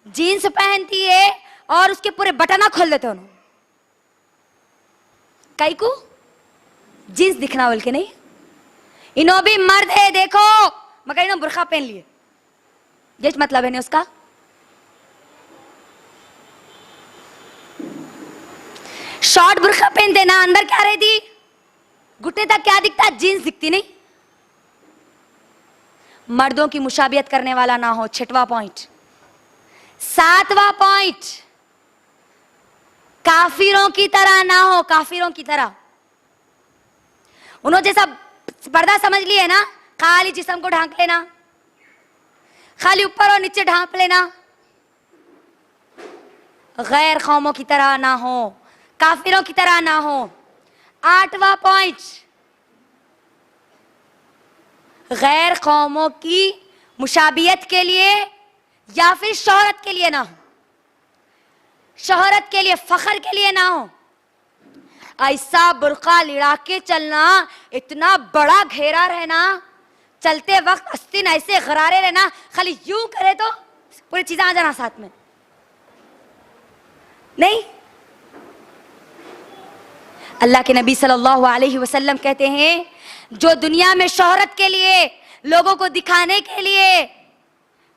[SPEAKER 1] जीन्स पहनती है, और उसके पूरे बटना खोल देते उन्होंने। कई को जीन्स दिखना बोल के नहीं, इन्हों भी मर्द है देखो, मगर इन्हों बुर्का पहन लिए, ये मतलब है नहीं उसका। शॉर्ट बुर्का पहनते ना, अंदर क्या रहती, घुटने तक क्या दिखता, जीन्स दिखती नहीं। मर्दों की मुशाबियत करने वाला ना हो। 6वां पॉइंट। 7वां पॉइंट, काफिरों की तरह ना हो। काफिरों की तरह, उन्होंने जैसा पर्दा समझ लिए ना, खाली जिस्म को ढांक लेना, खाली ऊपर और नीचे ढांप लेना। गैर कौमों की तरह ना हो, काफिरों की तरह ना हो। 8वां पॉइंट, गैर कौमों की मुशाबियत के लिए या फिर शोहरत के लिए ना हो। शोहरत के लिए, फखर के लिए ना हो। ऐसा बुर्का लिड़ा के चलना, इतना बड़ा घेरा रहना, चलते वक्त अस्तीन ऐसे गरारे रहना, खाली यूं करे तो पूरी चीजें आ जाना साथ में। नहीं, अल्लाह के नबी सल्लल्लाहु अलैहि वसल्लम कहते हैं, जो दुनिया में शोहरत के लिए, लोगों को दिखाने के लिए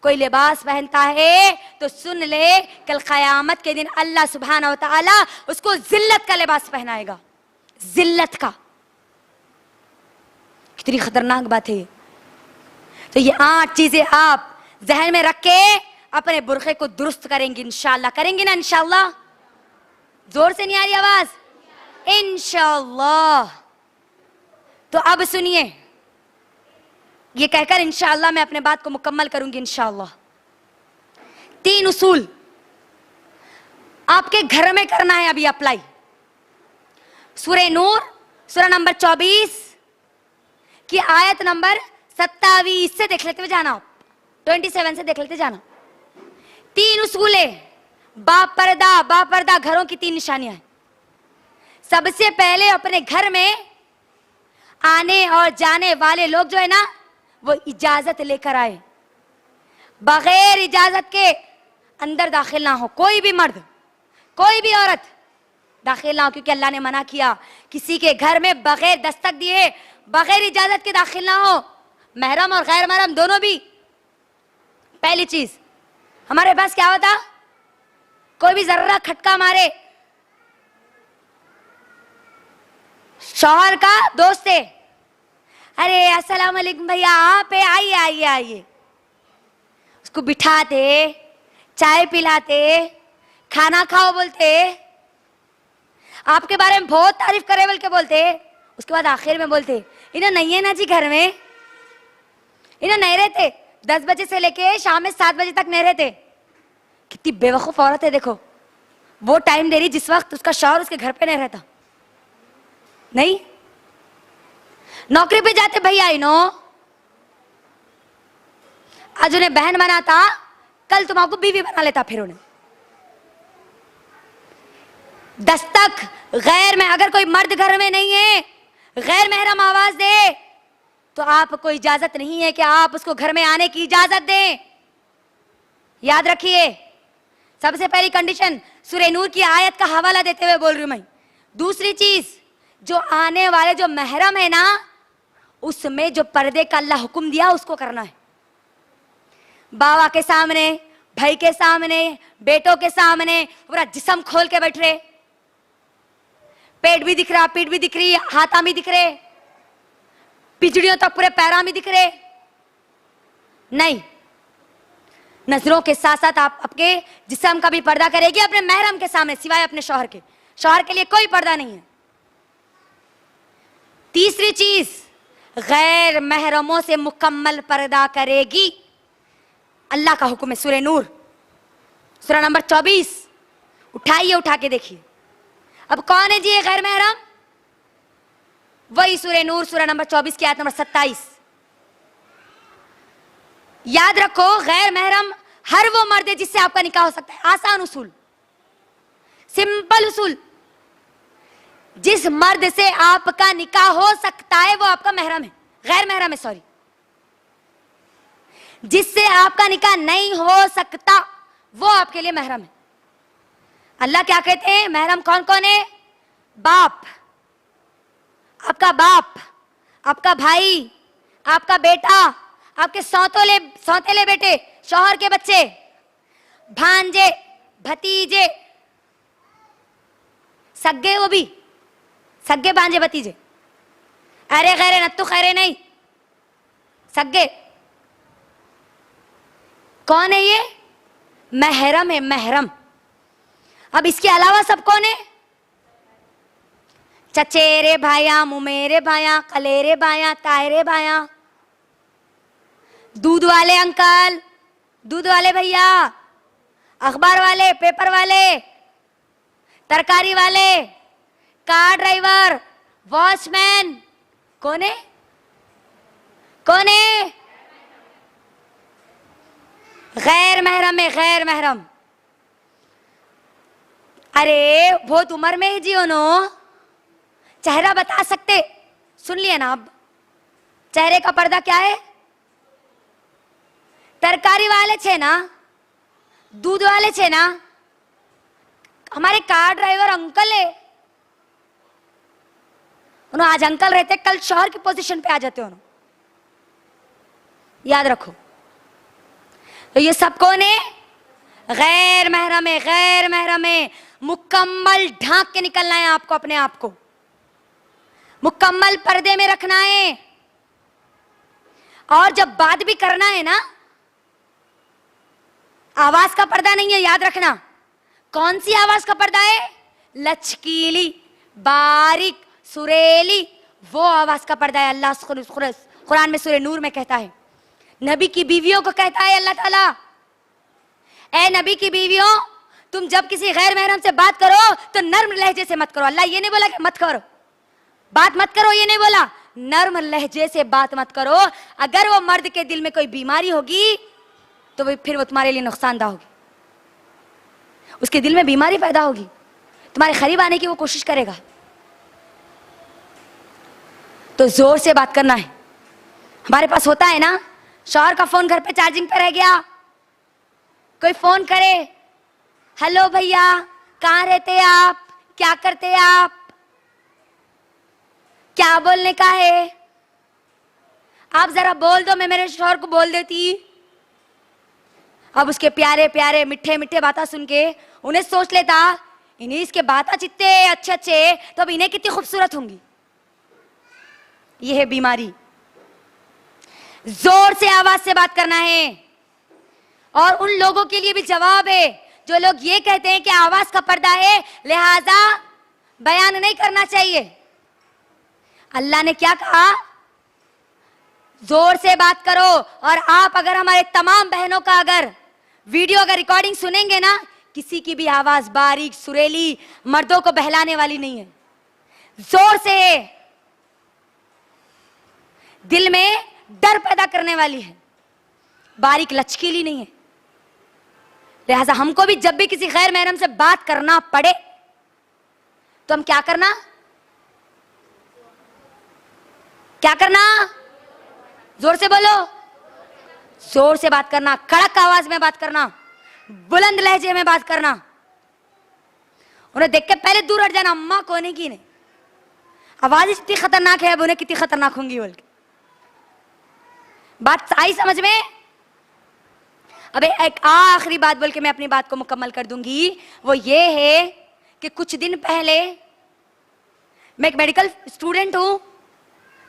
[SPEAKER 1] कोई लिबास पहनता है, तो सुन ले, कल क़यामत के दिन अल्लाह सुब्हानहू व तआला उसको जिल्लत का लिबास पहनाएगा। जिल्लत का। कितनी खतरनाक बात है। तो ये 8 चीजें आप जहन में रख के अपने बुर्खे को दुरुस्त करेंगे इंशाअल्लाह। करेंगे ना इंशाअल्लाह? जोर से नहीं आ रही आवाज? इंशाअल्लाह। तो अब सुनिए, ये कहकर इंशाअल्लाह मैं अपने बात को मुकम्मल करूंगी इंशाअल्लाह। 3 उसूल आपके घर में करना है अभी अप्लाई। सूरह नूर, सूरह नंबर 24 की आयत नंबर 27 से देख लेते हुए जाना, 27 से देख लेते जाना। 3 उसूल है, बापर्दा घरों की 3 निशानियां हैं। सबसे पहले अपने घर में आने और जाने वाले लोग जो है ना, वो इजाजत लेकर आए। बगैर इजाजत के अंदर दाखिल ना हो। कोई भी मर्द, कोई भी औरत दाखिल ना हो, क्योंकि अल्लाह ने मना किया किसी के घर में बगैर दस्तक दिए, बगैर इजाजत के दाखिल ना हो, महरम और गैर महरम दोनों भी। पहली चीज, हमारे पास क्या होता, कोई भी जर्रा खटका मारे, शौहर का दोस्त है, अरे अस्सलाम वालेकुम भैया, आप है, आइए आइए आइए, उसको बिठाते, चाय पिलाते, खाना खाओ बोलते, आपके बारे में बहुत तारीफ करे बोल के बोलते, उसके बाद आखिर में बोलते इन्हें नहीं है ना जी घर में, इन्हें नहीं रहते, 10 बजे से लेके शाम में 7 बजे तक नहीं रहते। कितनी बेवकूफ औरत है, देखो वो टाइम दे रही जिस वक्त उसका शौहर उसके घर पे नहीं रहता। नहीं, नौकरी पे जाते भैया, इनो आज उन्हें बहन बनाता, कल तुम्हारा बीवी बना लेता। फिर उन्हें दस्तक गैर में, अगर कोई मर्द घर में नहीं है, गैर महरम आवाज दे तो आपको इजाजत नहीं है कि आप उसको घर में आने की इजाजत दें। याद रखिए, सबसे पहली कंडीशन सूरह नूर की आयत का हवाला देते हुए बोल रही हूं मैं। दूसरी चीज, जो आने वाले जो महरम है ना, उसमें जो पर्दे का अल्लाह हुक्म दिया उसको करना है। बाबा के सामने, भाई के सामने, बेटों के सामने पूरा जिस्म खोल के बैठ रहे, पेट भी दिख रहा, पीठ भी दिख रही, हाथा भी दिख रहे, पिछड़ियों तक पूरे पैरा भी दिख रहे। नहीं, नजरों के साथ साथ आप आपके जिस्म का भी पर्दा करेगी अपने महरम के सामने, सिवाय अपने शौहर के। शौहर के लिए कोई पर्दा नहीं है। तीसरी चीज, गैर महरमों से मुकम्मल पर्दा करेगी। अल्लाह का हुक्म है, सूरह नूर सूरह नंबर 24, उठाइए, उठा के देखिए। अब कौन है जी ये गैर महरम? वही सूरह नूर सूरह नंबर 24 की आयत नंबर 27। याद रखो, गैर महरम हर वो मर्द है जिससे आपका निकाह हो सकता है। आसान उसूल, सिंपल उसूल, जिस मर्द से आपका निकाह हो सकता है वो आपका महरम है, गैर महरम है, सॉरी। जिससे आपका निकाह नहीं हो सकता वो आपके लिए महरम है। अल्लाह क्या कहते हैं, महरम कौन कौन है? बाप, आपका भाई, आपका बेटा, आपके सौतेले बेटे, शौहर के बच्चे, भांजे, भतीजे, सग्गे, वो भी सग्गे भांजे भतीजे, अरे खैरे नत्तू खैरे नहीं, सग्गे। कौन है ये? महरम है, महरम। अब इसके अलावा सब कौन है? चचेरे भाया, मुमेरे भाया, कलेरे भाया, तायरे भाया, दूध वाले अंकल, दूध वाले भैया, अखबार वाले, पेपर वाले, तरकारी वाले, कार ड्राइवर, वॉचमैन। कौन है? कौन है? गैर महरम है, गैर महरम। अरे बहुत उम्र में ही जियो नो, चेहरा बता सकते, सुन लिया ना। अब चेहरे का पर्दा क्या है? तरकारी वाले छे ना, दूध वाले छे ना, हमारे कार ड्राइवर अंकल है, उन्होंने आज अंकल रहते, कल शौहर की पोजीशन पे आ जाते उन्होंने। याद रखो, तो ये सब कौन है? गैर महरम है, गैर महरम है। मुकम्मल ढांक के निकलना है आपको, अपने आप को मुकम्मल पर्दे में रखना है। और जब बात भी करना है ना, आवाज का पर्दा नहीं है, याद रखना। कौन सी आवाज का पर्दा है? लचकीली, बारीक, सुरेली, वो आवाज का पर्दा है। अल्लाह कुरान में सूरह नूर में कहता है, नबी की बीवियों को कहता है अल्लाह ताला, ए नबी की बीवियों, तुम जब किसी गैर महरम से बात करो तो नर्म लहजे से मत करो। अल्लाह ये नहीं बोला कि मत करो, बात मत करो, ये नहीं बोला, नर्म लहजे से बात मत करो। अगर वो मर्द के दिल में कोई बीमारी होगी तो फिर वो तुम्हारे लिए नुकसानदाह होगी, उसके दिल में बीमारी पैदा होगी, तुम्हारे करीब आने की वो कोशिश करेगा। तो जोर से बात करना है। हमारे पास होता है ना, शौहर का फोन घर पे चार्जिंग पे रह गया, कोई फोन करे, हेलो भैया कहाँ रहते हैं आप, क्या करते आप? क्या बोलने का है? आप जरा बोल दो, मैं मेरे शौहर को बोल देती। अब उसके प्यारे प्यारे मीठे मीठे बातें सुन के उन्हें सोच लेता, इन्हें इसके बातें जितने अच्छे अच्छे, तो अब इन्हें कितनी खूबसूरत होंगी। यह है बीमारी। जोर से आवाज से बात करना है। और उन लोगों के लिए भी जवाब है जो लोग ये कहते हैं कि आवाज का पर्दा है, लिहाजा बयान नहीं करना चाहिए। अल्लाह ने क्या कहा? जोर से बात करो। और आप अगर हमारे तमाम बहनों का अगर वीडियो अगर रिकॉर्डिंग सुनेंगे ना, किसी की भी आवाज बारीक सुरीली मर्दों को बहलाने वाली नहीं है, जोर से दिल में डर पैदा करने वाली है, बारीक लचकीली नहीं है। लिहाजा हमको भी जब भी किसी गैर महरम से बात करना पड़े तो हम क्या करना? क्या करना? जोर से बोलो। जोर से बात करना, कड़क आवाज में बात करना, बुलंद लहजे में बात करना। उन्हें देख के पहले दूर हट जाना, अम्मा कोने की नहीं, आवाज इतनी खतरनाक है, अब उन्हें कितनी खतरनाक होंगी बोल के। बात आई समझ में? अब एक आखिरी बात बोल के मैं अपनी बात को मुकम्मल कर दूंगी। वो ये है कि कुछ दिन पहले, मैं एक मेडिकल स्टूडेंट हूं,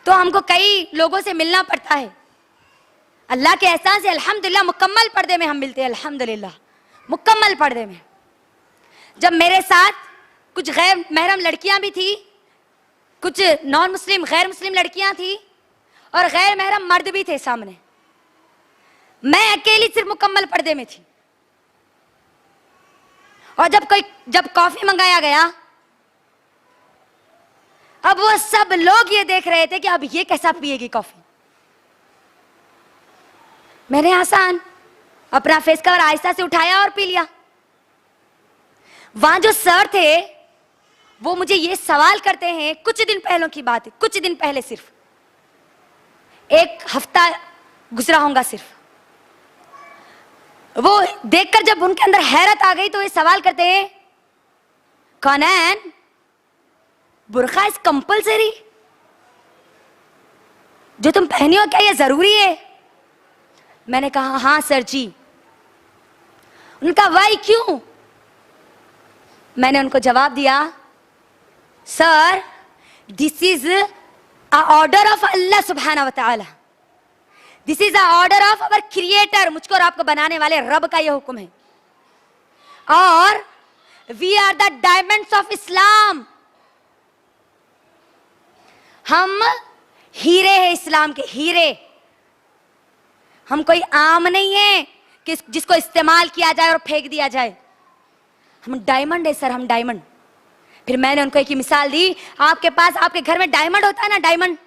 [SPEAKER 1] तो हमको कई लोगों से मिलना पड़ता है। अल्लाह के एहसान से अल्हम्दुलिल्लाह मुकम्मल पर्दे में हम मिलते हैं, अल्हम्दुलिल्लाह मुकम्मल पर्दे में। जब मेरे साथ कुछ गैर महरम लड़कियां भी थी, कुछ नॉन मुस्लिम गैर मुस्लिम लड़कियां थी, और गैर महरम मर्द भी थे सामने, मैं अकेली सिर्फ मुकम्मल पर्दे में थी। और जब कॉफी मंगाया गया, अब वो सब लोग ये देख रहे थे कि अब ये कैसा पिएगी कॉफी। मैंने आसान अपना फेस कवर आहिस्ता से उठाया और पी लिया। वहां जो सर थे वो मुझे ये सवाल करते हैं, कुछ दिन पहले की बात है, कुछ दिन पहले, सिर्फ एक हफ्ता गुजरा होगा सिर्फ, वो देखकर जब उनके अंदर हैरत आ गई तो ये सवाल करते हैं, कौनैन बुर्का इज कंपल्सरी? जो तुम पहनी हो क्या ये जरूरी है? मैंने कहा हाँ सर जी। उनका वाई क्यों? मैंने उनको जवाब दिया, sir this is a order of Allah सुब्हाना व तआला, this is a order of our creator, मुझको और आपको बनाने वाले रब का यह हुक्म है। और we are the diamonds of Islam, हम हीरे हैं इस्लाम के, हीरे। हम कोई आम नहीं है कि जिसको इस्तेमाल किया जाए और फेंक दिया जाए। हम डायमंड है सर, हम डायमंड। फिर मैंने उनको एक मिसाल दी, आपके पास आपके घर में डायमंड होता है ना, डायमंड,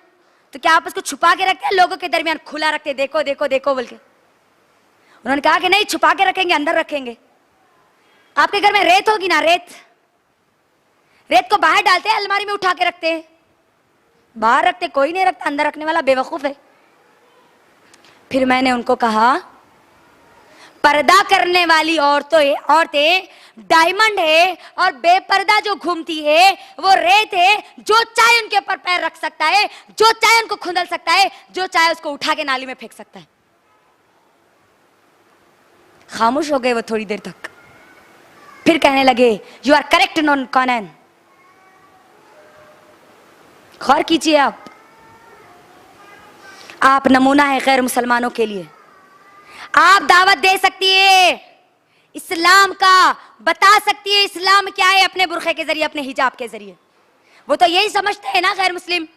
[SPEAKER 1] तो क्या आप उसको छुपा के रखते हैं, लोगों के दरमियान खुला रखते हैं, देखो देखो देखो बोल के? उन्होंने कहा कि नहीं, छुपा के रखेंगे, अंदर रखेंगे। आपके घर में रेत होगी ना, रेत को बाहर डालते हैं, अलमारी में उठा के रखते हैं, बाहर रखते कोई नहीं रखता, अंदर रखने वाला बेवकूफ है। फिर मैंने उनको कहा, पर्दा करने वाली औरतें डायमंड है, और बेपर्दा जो घूमती है वो रेत है, जो चाहे उनके ऊपर पैर रख सकता है, जो चाहे उनको खुंदल सकता है, जो चाहे उसको उठा के नाली में फेंक सकता है। खामोश हो गए वो थोड़ी देर तक, फिर कहने लगे, यू आर करेक्ट नॉन कौनैन। गौर कीजिए, आप नमूना है गैर मुसलमानों के लिए। आप दावत दे सकती है इस्लाम का, बता सकती है इस्लाम क्या है अपने बुरखे के जरिए, अपने हिजाब के जरिए। वो तो यही समझते हैं ना गैर मुस्लिम,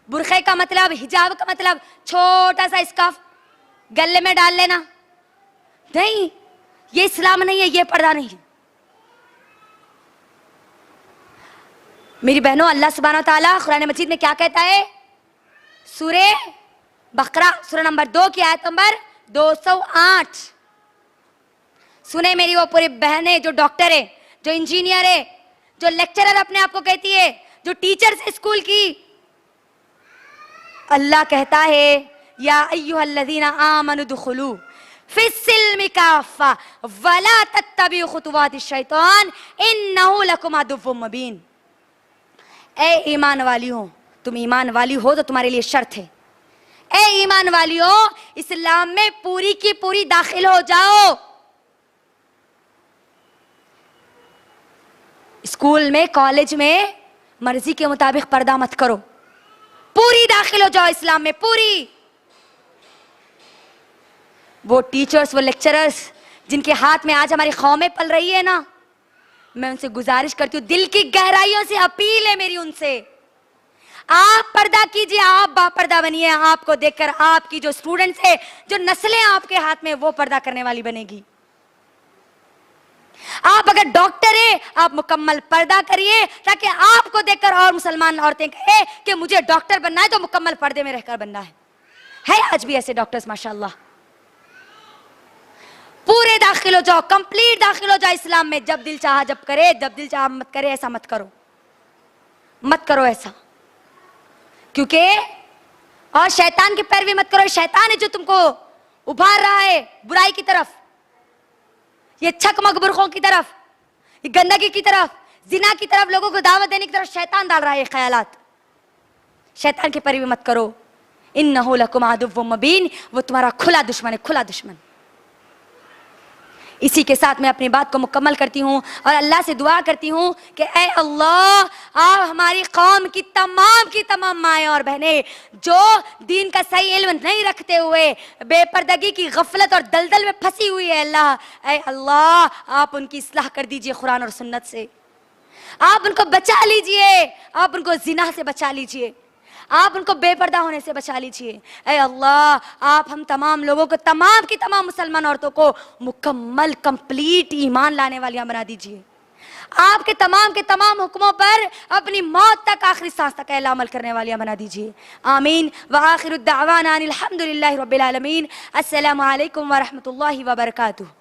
[SPEAKER 1] बुरखे का मतलब, हिजाब का मतलब छोटा सा स्कार्फ गले में डाल लेना। नहीं, ये इस्लाम नहीं है, ये पर्दा नहीं है। मेरी बहनों, अल्लाह सुब्हानहू व तआला कुरान मजीद में क्या कहता है? सूरे बकरा सूरा नंबर 2 की आयत नंबर 208। सुने मेरी वो पूरी बहनें जो डॉक्टर है, जो इंजीनियर है, जो लेक्चरर अपने आप को कहती है, जो टीचर्स है स्कूल की। अल्लाह कहता है, या अय्युहल्लज़ीना आमनु दुखुलू फिस्सिल्मि काफ़ा वला तत्तबिउ खुतुवातिश शैतान इन्नहु लकुम अदुव्वुम मुबीन। ए ईमान वालियों, तुम ईमान वाली हो तो तुम्हारे लिए शर्त है। ए ईमान वालियों, इस्लाम में पूरी की पूरी दाखिल हो जाओ। स्कूल में, कॉलेज में मर्जी के मुताबिक पर्दा मत करो, पूरी दाखिल हो जाओ इस्लाम में, पूरी। वो टीचर्स, वो लेक्चरर्स जिनके हाथ में आज हमारी कौमें पल रही है ना, मैं उनसे गुजारिश करती हूँ, दिल की गहराइयों से अपील है मेरी उनसे, आप पर्दा कीजिए, आप बापर्दा बनिए। आपको देखकर आपकी जो स्टूडेंट्स है, जो नस्लें आपके हाथ में, वो पर्दा करने वाली बनेगी। आप अगर डॉक्टर है, आप मुकम्मल पर्दा करिए ताकि आपको देखकर और मुसलमान औरतें कहे कि मुझे डॉक्टर बनना है तो मुकम्मल पर्दे में रहकर बनना है आज भी ऐसे डॉक्टर्स माशाल्लाह। पूरे दाखिल हो जाओ, कंप्लीट दाखिल हो जाओ इस्लाम में। जब दिल चाहा जब करे, जब दिल चाहा मत करे, ऐसा मत करो, मत करो ऐसा। क्योंकि और शैतान की पैरवी मत करो। शैतान है जो तुमको उभार रहा है बुराई की तरफ, ये छक मकबुरखों की तरफ, ये गंदगी की तरफ, जिना की तरफ, लोगों को दावत देने की तरफ शैतान डाल रहा है ख्यालात। शैतान की पैरवी मत करो। इन्नहु लकुम अदुव्वुम मुबीन, वो तुम्हारा खुला दुश्मन है, खुला दुश्मन। इसी के साथ मैं अपनी बात को मुकम्मल करती हूँ और अल्लाह से दुआ करती हूँ कि ऐ अल्लाह, आप हमारी कौम की तमाम माएँ और बहनें जो दीन का सही इल्म नहीं रखते हुए बेपर्दगी की गफलत और दलदल में फंसी हुई है, अल्लाह, ऐ अल्लाह आप उनकी इस्लाह कर दीजिए कुरान और सुन्नत से। आप उनको बचा लीजिए, आप उनको जिना से बचा लीजिए, आप उनको बेपर्दा होने से बचा लीजिए। ऐ अल्लाह, आप हम तमाम लोगों को, तमाम की तमाम मुसलमान औरतों को मुकम्मल कंप्लीट ईमान लाने वालियां बना दीजिए। आपके तमाम के तमाम हुक्मों पर अपनी मौत तक, आखिरी सांस तक अहल अमल करने वालियां बना दीजिए। आमीन। व आखिरु दावाना अनिल हम्दुलिल्लाहि रब्बिल आलमीन। अस्सलामु अलैकुम व रहमतुल्लाहि व बरकातुहू।